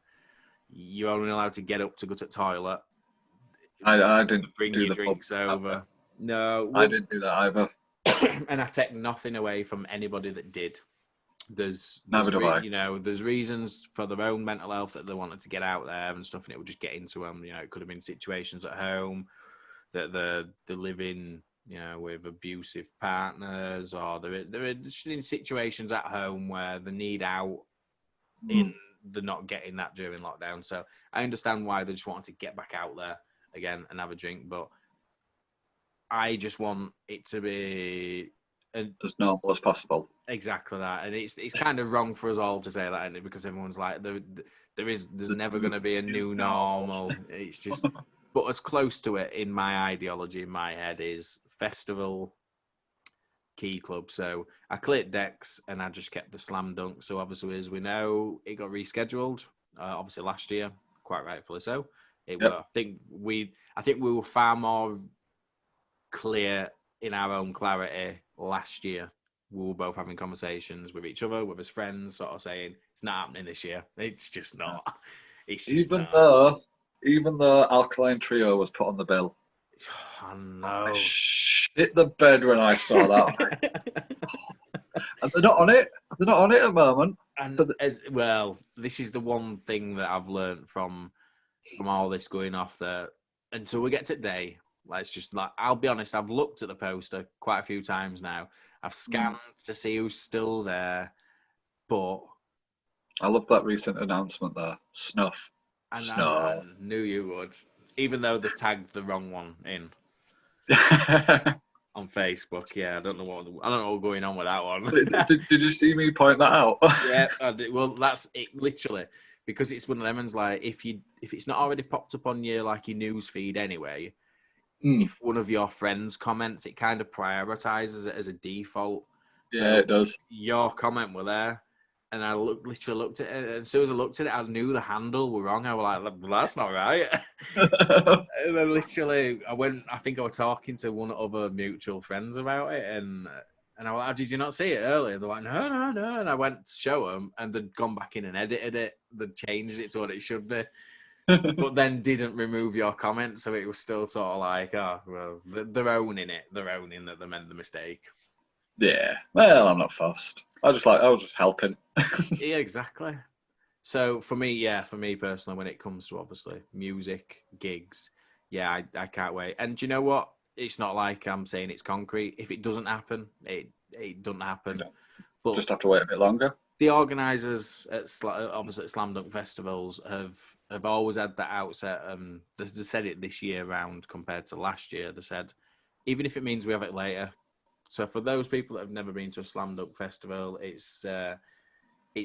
Speaker 1: You're only allowed to get up to go to the toilet.
Speaker 2: I didn't
Speaker 1: bring your drinks over. No,
Speaker 2: I didn't do that either.
Speaker 1: And I take nothing away from anybody that did. There's
Speaker 2: I.
Speaker 1: You know, there's reasons for their own mental health that they wanted to get out there and stuff, and it would just get into them. You know, it could have been situations at home that they're living, you know, with abusive partners, or they're in situations at home where they need out, in they're not getting that during lockdown. So I understand why they just wanted to get back out there again and have a drink, but I just want it to be
Speaker 2: as normal as possible.
Speaker 1: Exactly that, and it's kind of wrong for us all to say that, isn't it? Because everyone's like, there's never going to be a new normal. It's just, but as close to it in my ideology, in my head, is festival, Key Club. So I cleared decks and I just kept the Slam Dunk. So obviously, as we know, it got rescheduled. Obviously last year, quite rightfully so. I think we were far more clear in our own clarity last year. We were both having conversations with each other, with his friends, sort of saying it's not happening this year. It's just not. It's just
Speaker 2: even though Alkaline Trio was put on the bill.
Speaker 1: I know.
Speaker 2: I shit the bed when I saw that. And they're not on it. They're not on it at the moment.
Speaker 1: And as well, this is the one thing that I've learned from all this going off, that until we get to today, I'll be honest, I've looked at the poster quite a few times now. I've scanned to see who's still there, but
Speaker 2: I love that recent announcement there. Snuff.
Speaker 1: I knew you would, even though they tagged the wrong one in on Facebook. Yeah, I don't know what's going on with that one.
Speaker 2: Did you see me point that out?
Speaker 1: Yeah, I did. Well, that's it, literally, because it's one of them ones, like if it's not already popped up on your news feed anyway. If one of your friends comments, it kind of prioritizes it as a default.
Speaker 2: Yeah, it does.
Speaker 1: Your comment were there, and I literally looked at it. And as soon as I looked at it, I knew the handle were wrong. I was like, well, "That's not right." And then literally, I think I was talking to one of our mutual friends about it, and I was like, oh, "Did you not see it earlier?" They're like, "No, no, no." And I went to show them, and they'd gone back in and edited it. They'd changed it to what it should be. But then didn't remove your comment, so it was still sort of like, oh, well, they're owning it. They're owning that they made the mistake.
Speaker 2: Yeah. Well, I'm not fussed. I was just helping.
Speaker 1: Yeah, exactly. So for me personally, when it comes to obviously music, gigs, yeah, I can't wait. And do you know what? It's not like I'm saying it's concrete. If it doesn't happen, it doesn't happen. But
Speaker 2: Just have to wait a bit longer.
Speaker 1: the organisers obviously at Slam Dunk festivals have always had that outset. They said it this year round compared to last year. They said even if it means we have it later. So for those people that have never been to a Slam Dunk festival, it's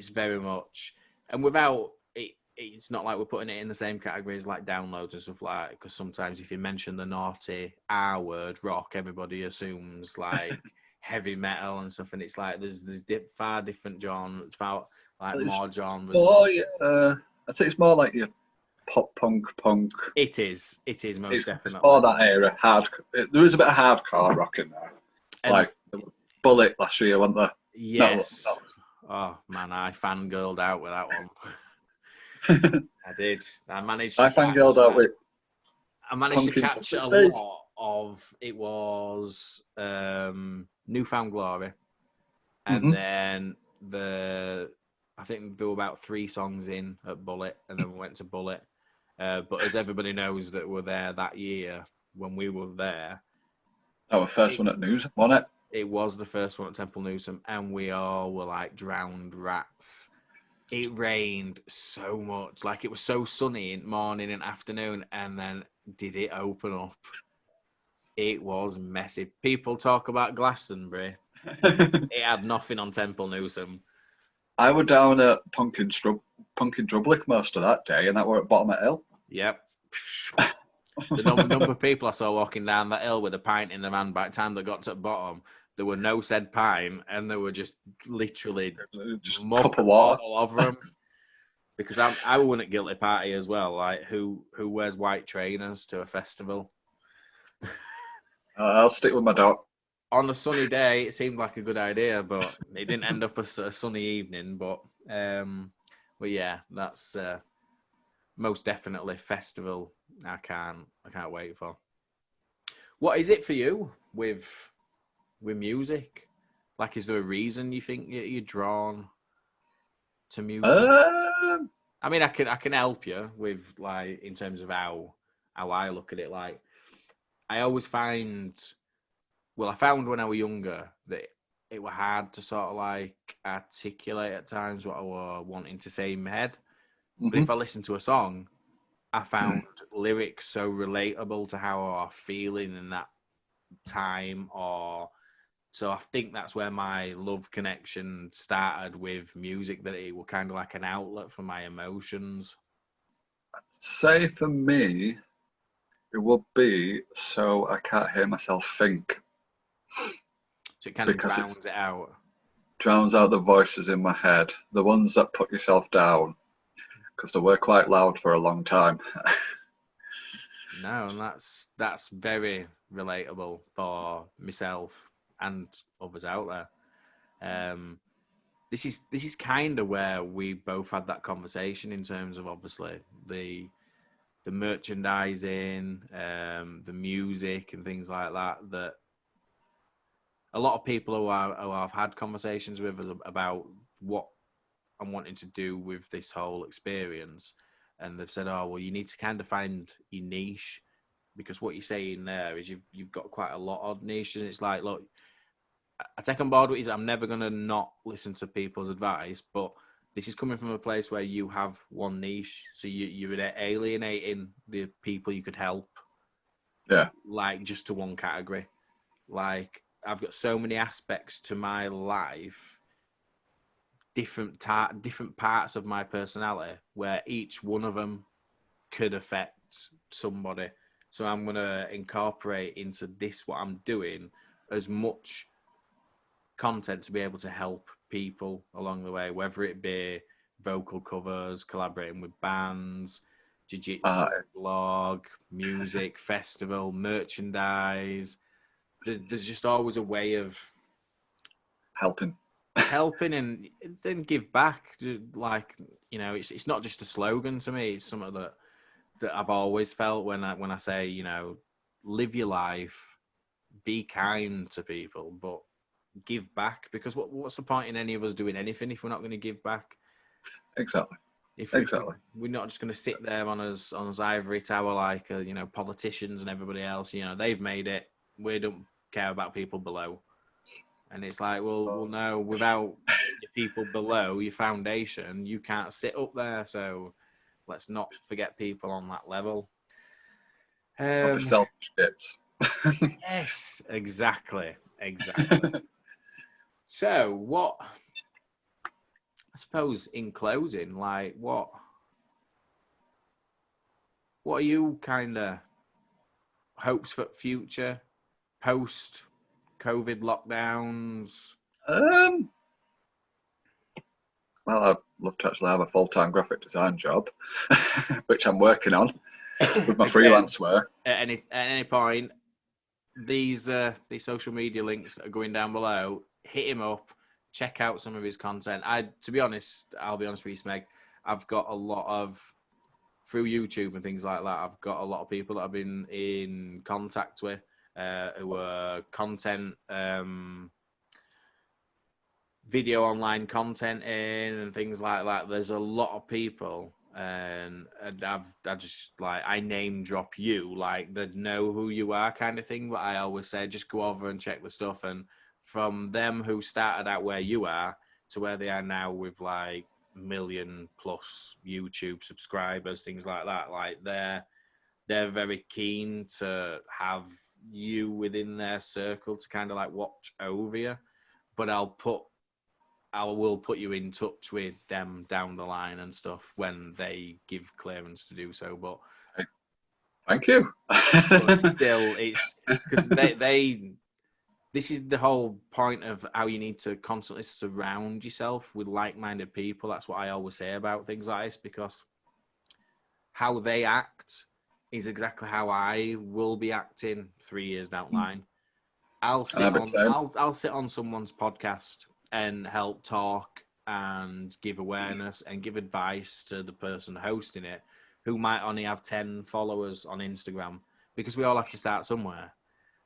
Speaker 1: very much, and without it, it's not like we're putting it in the same category as like downloads and stuff like that. Because sometimes if you mention the naughty R word, rock, everybody assumes like heavy metal and stuff, and it's like there's far different genres, far like more genres.
Speaker 2: Oh yeah, I think it's more like your pop punk.
Speaker 1: It is most definitely.
Speaker 2: It's more that era. There is a bit of hardcore rock in there, and like Bullet last year, wasn't there?
Speaker 1: Yes. Oh man, I fangirled out with that one. I did. I managed to catch a lot of it. Was Newfound Glory, and then I think there were about 3 songs in at Bullet, and then we went to Bullet. But as everybody knows that were there that year when we were there,
Speaker 2: our first one at News, wasn't it?
Speaker 1: It was the first one at Temple Newsome, and we all were like drowned rats. It rained so much. Like, it was so sunny in morning and afternoon, and then did it open up? It was messy. People talk about Glastonbury. It had nothing on Temple Newsome.
Speaker 2: I was down at Punkin Drublick most of that day, and that were at bottom of hill.
Speaker 1: Yep. The number of people I saw walking down that hill with a pint in their hand, by the time they got to the bottom, there were no said pint, and they were just literally
Speaker 2: just a cup of water
Speaker 1: all over them. Because I won at Guilty Party as well. Like, who wears white trainers to a festival?
Speaker 2: I'll stick with my dog.
Speaker 1: On a sunny day, it seemed like a good idea, but it didn't end up as a sunny evening. But yeah, that's most definitely festival. I can't wait for. What is it for you with music? Like, is there a reason you think you're drawn to music? I mean, I can help you with, like, in terms of how I look at it. Like, I always find, well, I found when I was younger that it was hard to sort of like articulate at times what I was wanting to say in my head. But if I listen to a song, I found lyrics so relatable to how I was feeling in that time. So I think that's where my love connection started with music, that it was kind of like an outlet for my emotions.
Speaker 2: I'd say for me, it would be so I can't hear myself think.
Speaker 1: So it kind of drowns it out.
Speaker 2: Drowns out the voices in my head, the ones that put yourself down, because they were quite loud for a long time.
Speaker 1: No, and that's very relatable for myself and others out there. This is kind of where we both had that conversation in terms of obviously the merchandising, the music and things like that. That a lot of people who I've had conversations with about what I'm wanting to do with this whole experience, and they've said, "Oh, well, you need to kind of find your niche," because what you're saying there is you've got quite a lot of niches. It's like, look, I take on board what you say. I'm never going to not listen to people's advice, but this is coming from a place where you have one niche, so you're alienating the people you could help.
Speaker 2: Yeah,
Speaker 1: like just to one category. Like, I've got so many aspects to my life, different parts of my personality, where each one of them could affect somebody. So I'm going to incorporate into this what I'm doing as much content to be able to help people along the way, whether it be vocal covers, collaborating with bands, jiu-jitsu blog, music, festival, merchandise. There's just always a way of
Speaker 2: helping
Speaker 1: and then give back. Like, you know, it's not just a slogan to me. It's something that I've always felt when I say, you know, live your life, be kind to people, but give back, because what's the point in any of us doing anything if we're not going to give back?
Speaker 2: Exactly.
Speaker 1: If we're not just going to sit there on us ivory tower like you know, politicians and everybody else, you know, they've made it, we don't care about people below. And it's like, well no, without your people below, your foundation, you can't sit up there. So let's not forget people on that level.
Speaker 2: Selfish bits.
Speaker 1: Yes, exactly. So what, I suppose in closing, like what are you kind of hopes for future post COVID lockdowns?
Speaker 2: Well, I'd love to actually have a full-time graphic design job, which I'm working on with my freelance work.
Speaker 1: At any point, these social media links are going down below. Hit him up. Check out some of his content. To be honest, I'll be honest with you, Smeg, I've got a lot of, through YouTube and things like that, I've got a lot of people that I've been in contact with who are content, video online content in and things like that. There's a lot of people, and I just like, I name drop you, like they know who you are kind of thing, but I always say just go over and check the stuff. And from them who started out where you are to where they are now with like 1 million plus YouTube subscribers, things like that, like they're very keen to have you within their circle to kind of like watch over you. But I will put you in touch with them down the line and stuff when they give clearance to do so. But
Speaker 2: thank you.
Speaker 1: But still, it's because this is the whole point of how you need to constantly surround yourself with like-minded people. That's what I always say about things like this, because how they act is exactly how I will be acting 3 years down the line. I'll sit on someone's podcast and help talk and give awareness and give advice to the person hosting it, who might only have 10 followers on Instagram, because we all have to start somewhere.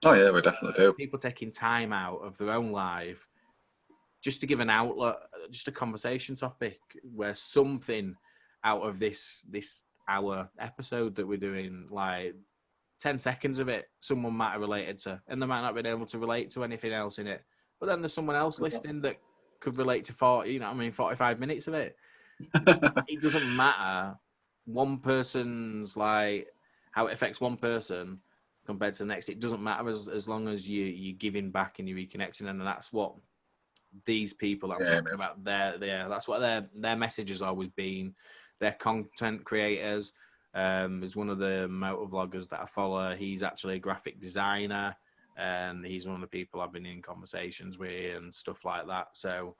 Speaker 2: Oh yeah, we definitely do.
Speaker 1: People taking time out of their own life just to give an outlet, just a conversation topic, where something out of this hour episode that we're doing, like 10 seconds of it, someone might have related to, and they might not have been able to relate to anything else in it. But then there's someone else listening that could relate to 45 minutes of it. It doesn't matter. One person's like how it affects one person compared to the next. It doesn't matter as long as you're giving back and you're reconnecting, and that's what these people that I'm talking about. That's what their message has always been. They're content creators. There's one of the motor vloggers that I follow. He's actually a graphic designer, and he's one of the people I've been in conversations with and stuff like that. So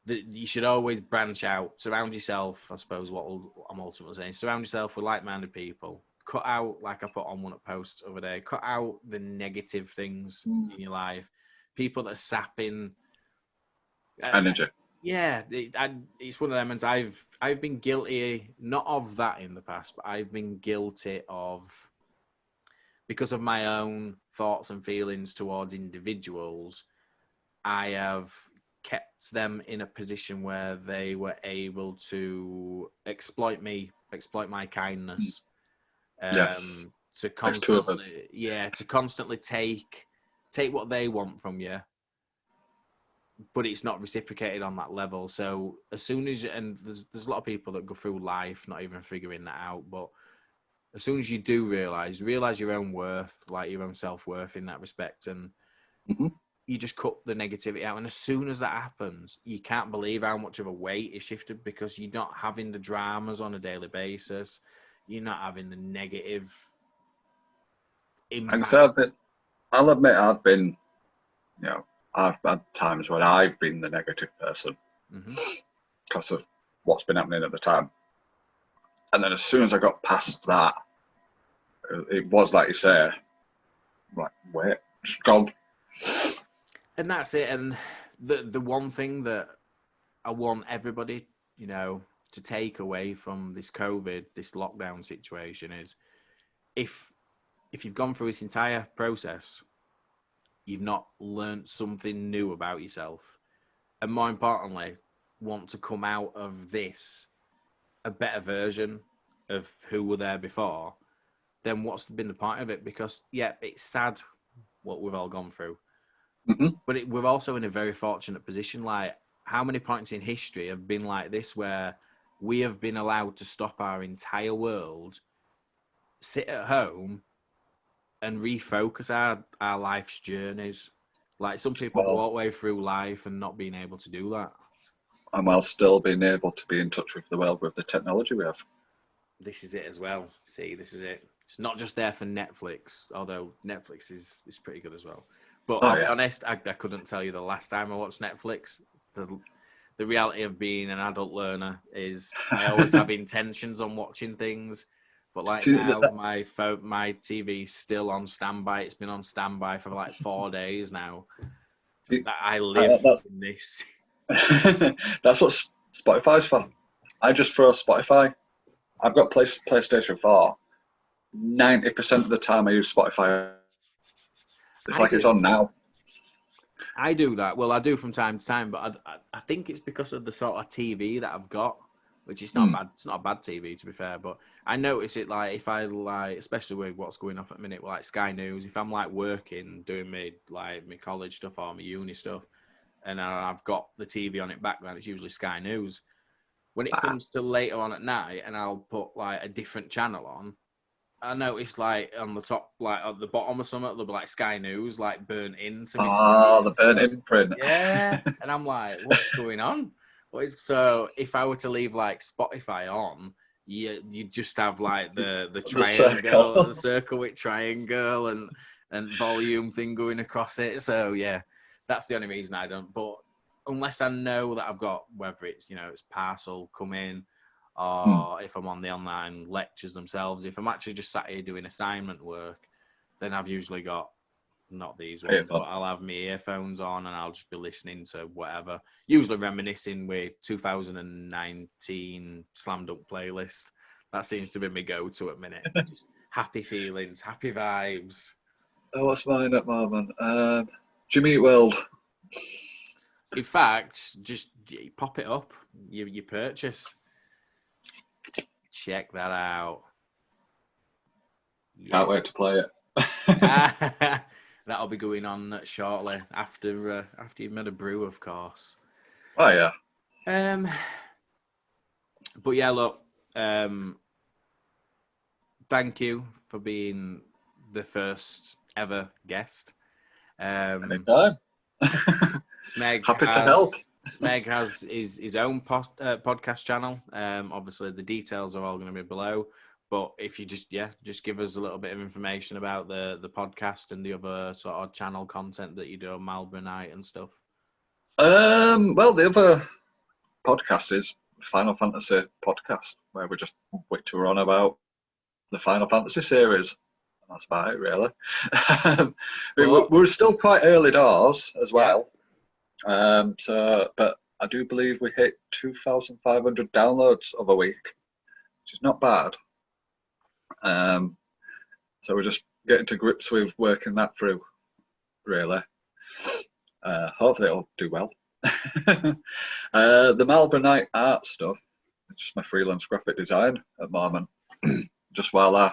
Speaker 1: you should always branch out, surround yourself. I suppose what I'm ultimately saying, surround yourself with like-minded people. Cut out, like I put on one of the posts over there, cut out the negative things in your life. People that are sapping
Speaker 2: energy.
Speaker 1: It's one of them, and I've been guilty, not of that in the past, but I've been guilty of, because of my own thoughts and feelings towards individuals, I have kept them in a position where they were able to exploit my kindness, to constantly take what they want from you, but it's not reciprocated on that level. So as soon as and there's a lot of people that go through life not even figuring that out, but as soon as you do realize your own worth, like your own self-worth in that respect, and you just cut the negativity out. And as soon as that happens, you can't believe how much of a weight is shifted, because you're not having the dramas on a daily basis. You're not having the negative impact.
Speaker 2: I'll admit I've been, I've had times when I've been the negative person because of what's been happening at the time. And then as soon as I got past that, it was like you say, like, wait, it's gone.
Speaker 1: And that's it. And the one thing that I want everybody, you know, to take away from this COVID, this lockdown situation is if you've gone through this entire process, you've not learned something new about yourself. And more importantly, want to come out of this a better version of who were there before, then what's been the point of it? Because, yeah, it's sad what we've all gone through. But we're also in a very fortunate position. Like, how many points in history have been like this where we have been allowed to stop our entire world, sit at home, and refocus our life's journeys? Like, some people go all the way through life and not being able to do that.
Speaker 2: And while still being able to be in touch with the world with the technology we have.
Speaker 1: This is it as well. See, this is it. It's not just there for Netflix, although Netflix is pretty good as well. But I'll be honest, I couldn't tell you the last time I watched Netflix. The reality of being an adult learner is I always have intentions on watching things. But like now, my TV's still on standby. It's been on standby for like 4 days now. I live in this.
Speaker 2: That's what Spotify's for. I just throw Spotify. I've got PlayStation 4. 90% of the time I use Spotify. It's like it's on now.
Speaker 1: I do that. Well, I do from time to time, but I think it's because of the sort of TV that I've got, which is not bad. It's not a bad TV, to be fair, but I notice it, like, if I, like, especially with what's going on at the minute, like Sky News, if I'm, like, working, doing my college stuff or my uni stuff, and I've got the TV on it background, it's usually Sky News. When it comes to later on at night, and I'll put, like, a different channel on, I noticed, like, on the top, like, at the bottom or something, there'll be, like, Sky News, like, burnt into me.
Speaker 2: Oh, the burnt imprint.
Speaker 1: Yeah. And I'm like, what's going on? So if I were to leave, like, Spotify on, you just have, like, the triangle, the circle with triangle and volume thing going across it. So, yeah, that's the only reason I don't. But unless I know that I've got, whether it's, you know, it's parcel come in, or if I'm on the online lectures themselves, if I'm actually just sat here doing assignment work, then I've usually got, not these ones, but I'll have my earphones on and I'll just be listening to whatever, usually reminiscing with 2019 Slam Dunk playlist. That seems to be my go-to at minute. Just happy feelings, happy vibes.
Speaker 2: Oh, what's mine at the moment? Jimmy Eat World.
Speaker 1: In fact, just pop it up, you purchase. Check that out.
Speaker 2: Yes. Can't wait to play it.
Speaker 1: That'll be going on shortly after you've made a brew, of course.
Speaker 2: Oh yeah.
Speaker 1: But yeah, look. Thank you for being the first ever guest.
Speaker 2: Anytime.
Speaker 1: Smeg
Speaker 2: happy to help.
Speaker 1: Smeg has his own podcast channel. Obviously, the details are all going to be below. But if you just give us a little bit of information about the podcast and the other sort of channel content that you do on MalboroKnight and stuff.
Speaker 2: Well, the other podcast is Final Fantasy podcast, where we just witter on about the Final Fantasy series. That's about it, really. We're still quite early doors as well. Yeah. But I do believe we hit 2,500 downloads of a week, which is not bad. So we're just getting to grips with working that through, really. Hopefully it'll do well. The MalboroKnightArt stuff, it's just my freelance graphic design at the moment. Just while I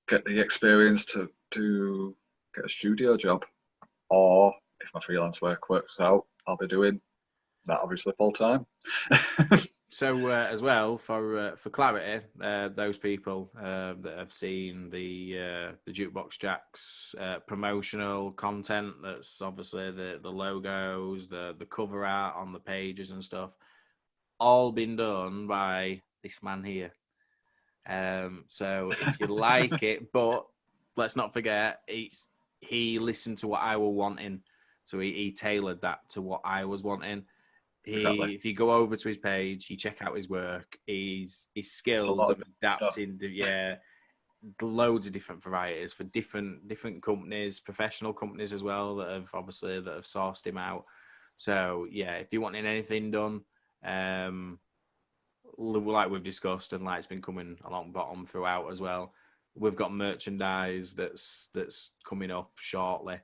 Speaker 2: get the experience to get a studio job, or if my freelance work works out, I'll be doing that obviously full time.
Speaker 1: So as well, for clarity, those people that have seen the Jukebox Jax promotional content, that's obviously the logos, the cover art on the pages and stuff, all been done by this man here. So if you like it, but let's not forget, he listened to what I were wanting. So he tailored that to what I was wanting.
Speaker 2: Exactly.
Speaker 1: If you go over to his page, you check out his work, his skills of adapting to loads of different varieties for different companies, professional companies as well that have sourced him out. So yeah, if you're wanting anything done, like we've discussed and like it's been coming along bottom throughout as well, we've got merchandise that's coming up shortly.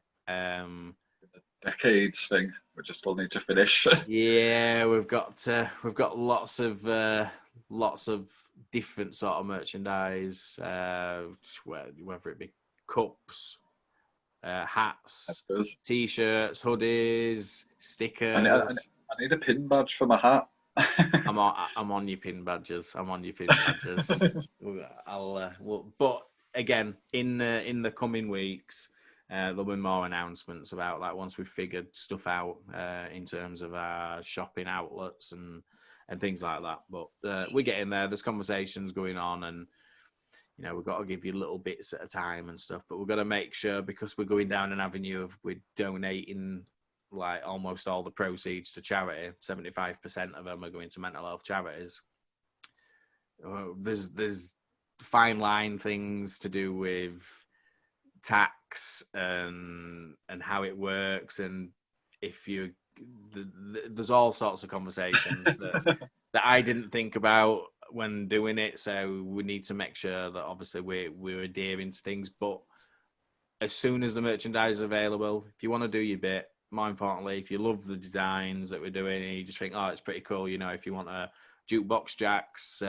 Speaker 2: Decades thing, we just still need to finish.
Speaker 1: Yeah, we've got lots of different sort of merchandise, whether it be cups, hats, t-shirts, hoodies, stickers.
Speaker 2: I need a pin badge for my hat.
Speaker 1: I'm on your pin badges. But again, in the coming weeks, there'll be more announcements about that once we've figured stuff out in terms of our shopping outlets and things like that. But we're getting there. There's conversations going on, and we've got to give you little bits at a time and stuff. But we've got to make sure, because we're going down an avenue of we're donating like almost all the proceeds to charity. 75% of them are going to mental health charities. There's fine line things to do with tax and how it works, and there's all sorts of conversations that I didn't think about when doing it. So we need to make sure that obviously we're adhering to things. But as soon as the merchandise is available, if you want to do your bit, more importantly, if you love the designs that we're doing and you just think, oh, it's pretty cool, if you want a Jukebox Jax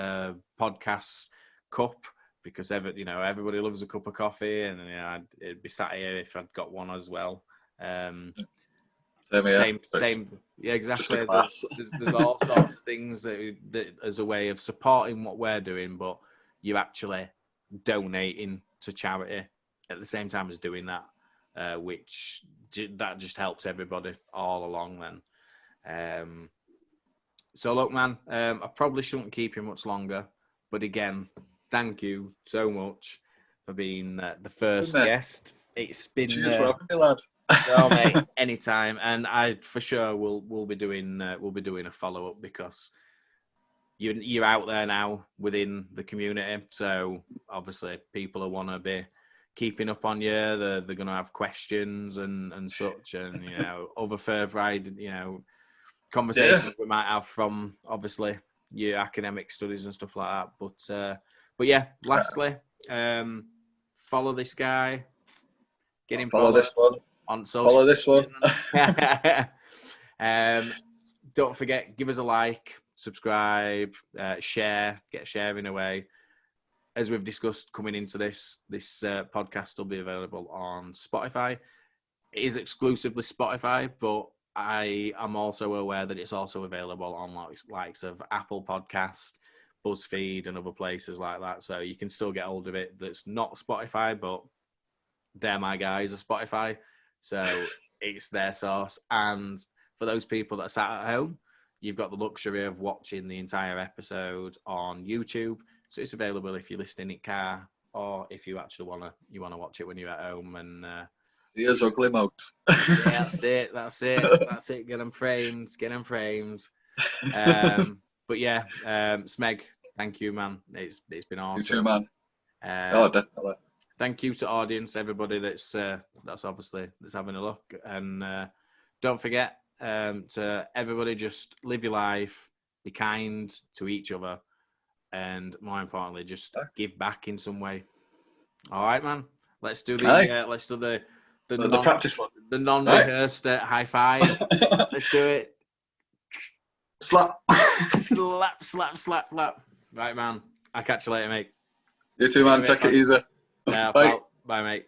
Speaker 1: podcast cup, because everybody loves a cup of coffee, and it'd be sat here if I'd got one as well. Same, yeah, exactly. There's all sorts of things that as a way of supporting what we're doing, but you're actually donating to charity at the same time as doing that, which that just helps everybody all along then. So look, man, I probably shouldn't keep you much longer, but again, thank you so much for being the first guest. It's been
Speaker 2: cheers for having me, lad.
Speaker 1: Oh, mate, anytime, and I for sure we'll be doing a follow up, because you're out there now within the community, so obviously people will want to be keeping up on you. They're going to have questions and such, and other further conversations we might have from obviously your academic studies and stuff like that. But yeah, lastly, follow this guy. Get him
Speaker 2: follow this one
Speaker 1: on social.
Speaker 2: Follow this one.
Speaker 1: Don't forget, give us a like, subscribe, share, get sharing away. As we've discussed coming into this podcast will be available on Spotify. It is exclusively Spotify, but I am also aware that it's also available on likes of Apple Podcast, BuzzFeed, and other places like that. So you can still get hold of it. That's not Spotify, but they're my guys at Spotify. So it's their source. And for those people that are sat at home, you've got the luxury of watching the entire episode on YouTube. So it's available if you're listening in car, or if you actually want to watch it when you're at home. And
Speaker 2: here's ugly mugs.
Speaker 1: Yeah, that's it. Get them framed. But yeah, Smeg, thank you, man. It's been awesome.
Speaker 2: You too, man. Definitely.
Speaker 1: Thank you to audience, everybody that's having a look, and don't forget to everybody, just live your life, be kind to each other, and more importantly, just give back in some way. All right, man. Let's do the
Speaker 2: practice one.
Speaker 1: The non-rehearsed high five. Let's do it.
Speaker 2: Slap.
Speaker 1: slap. Right, man. I'll catch you later, mate.
Speaker 2: You too, man. Take it easy.
Speaker 1: Yeah, bye, mate.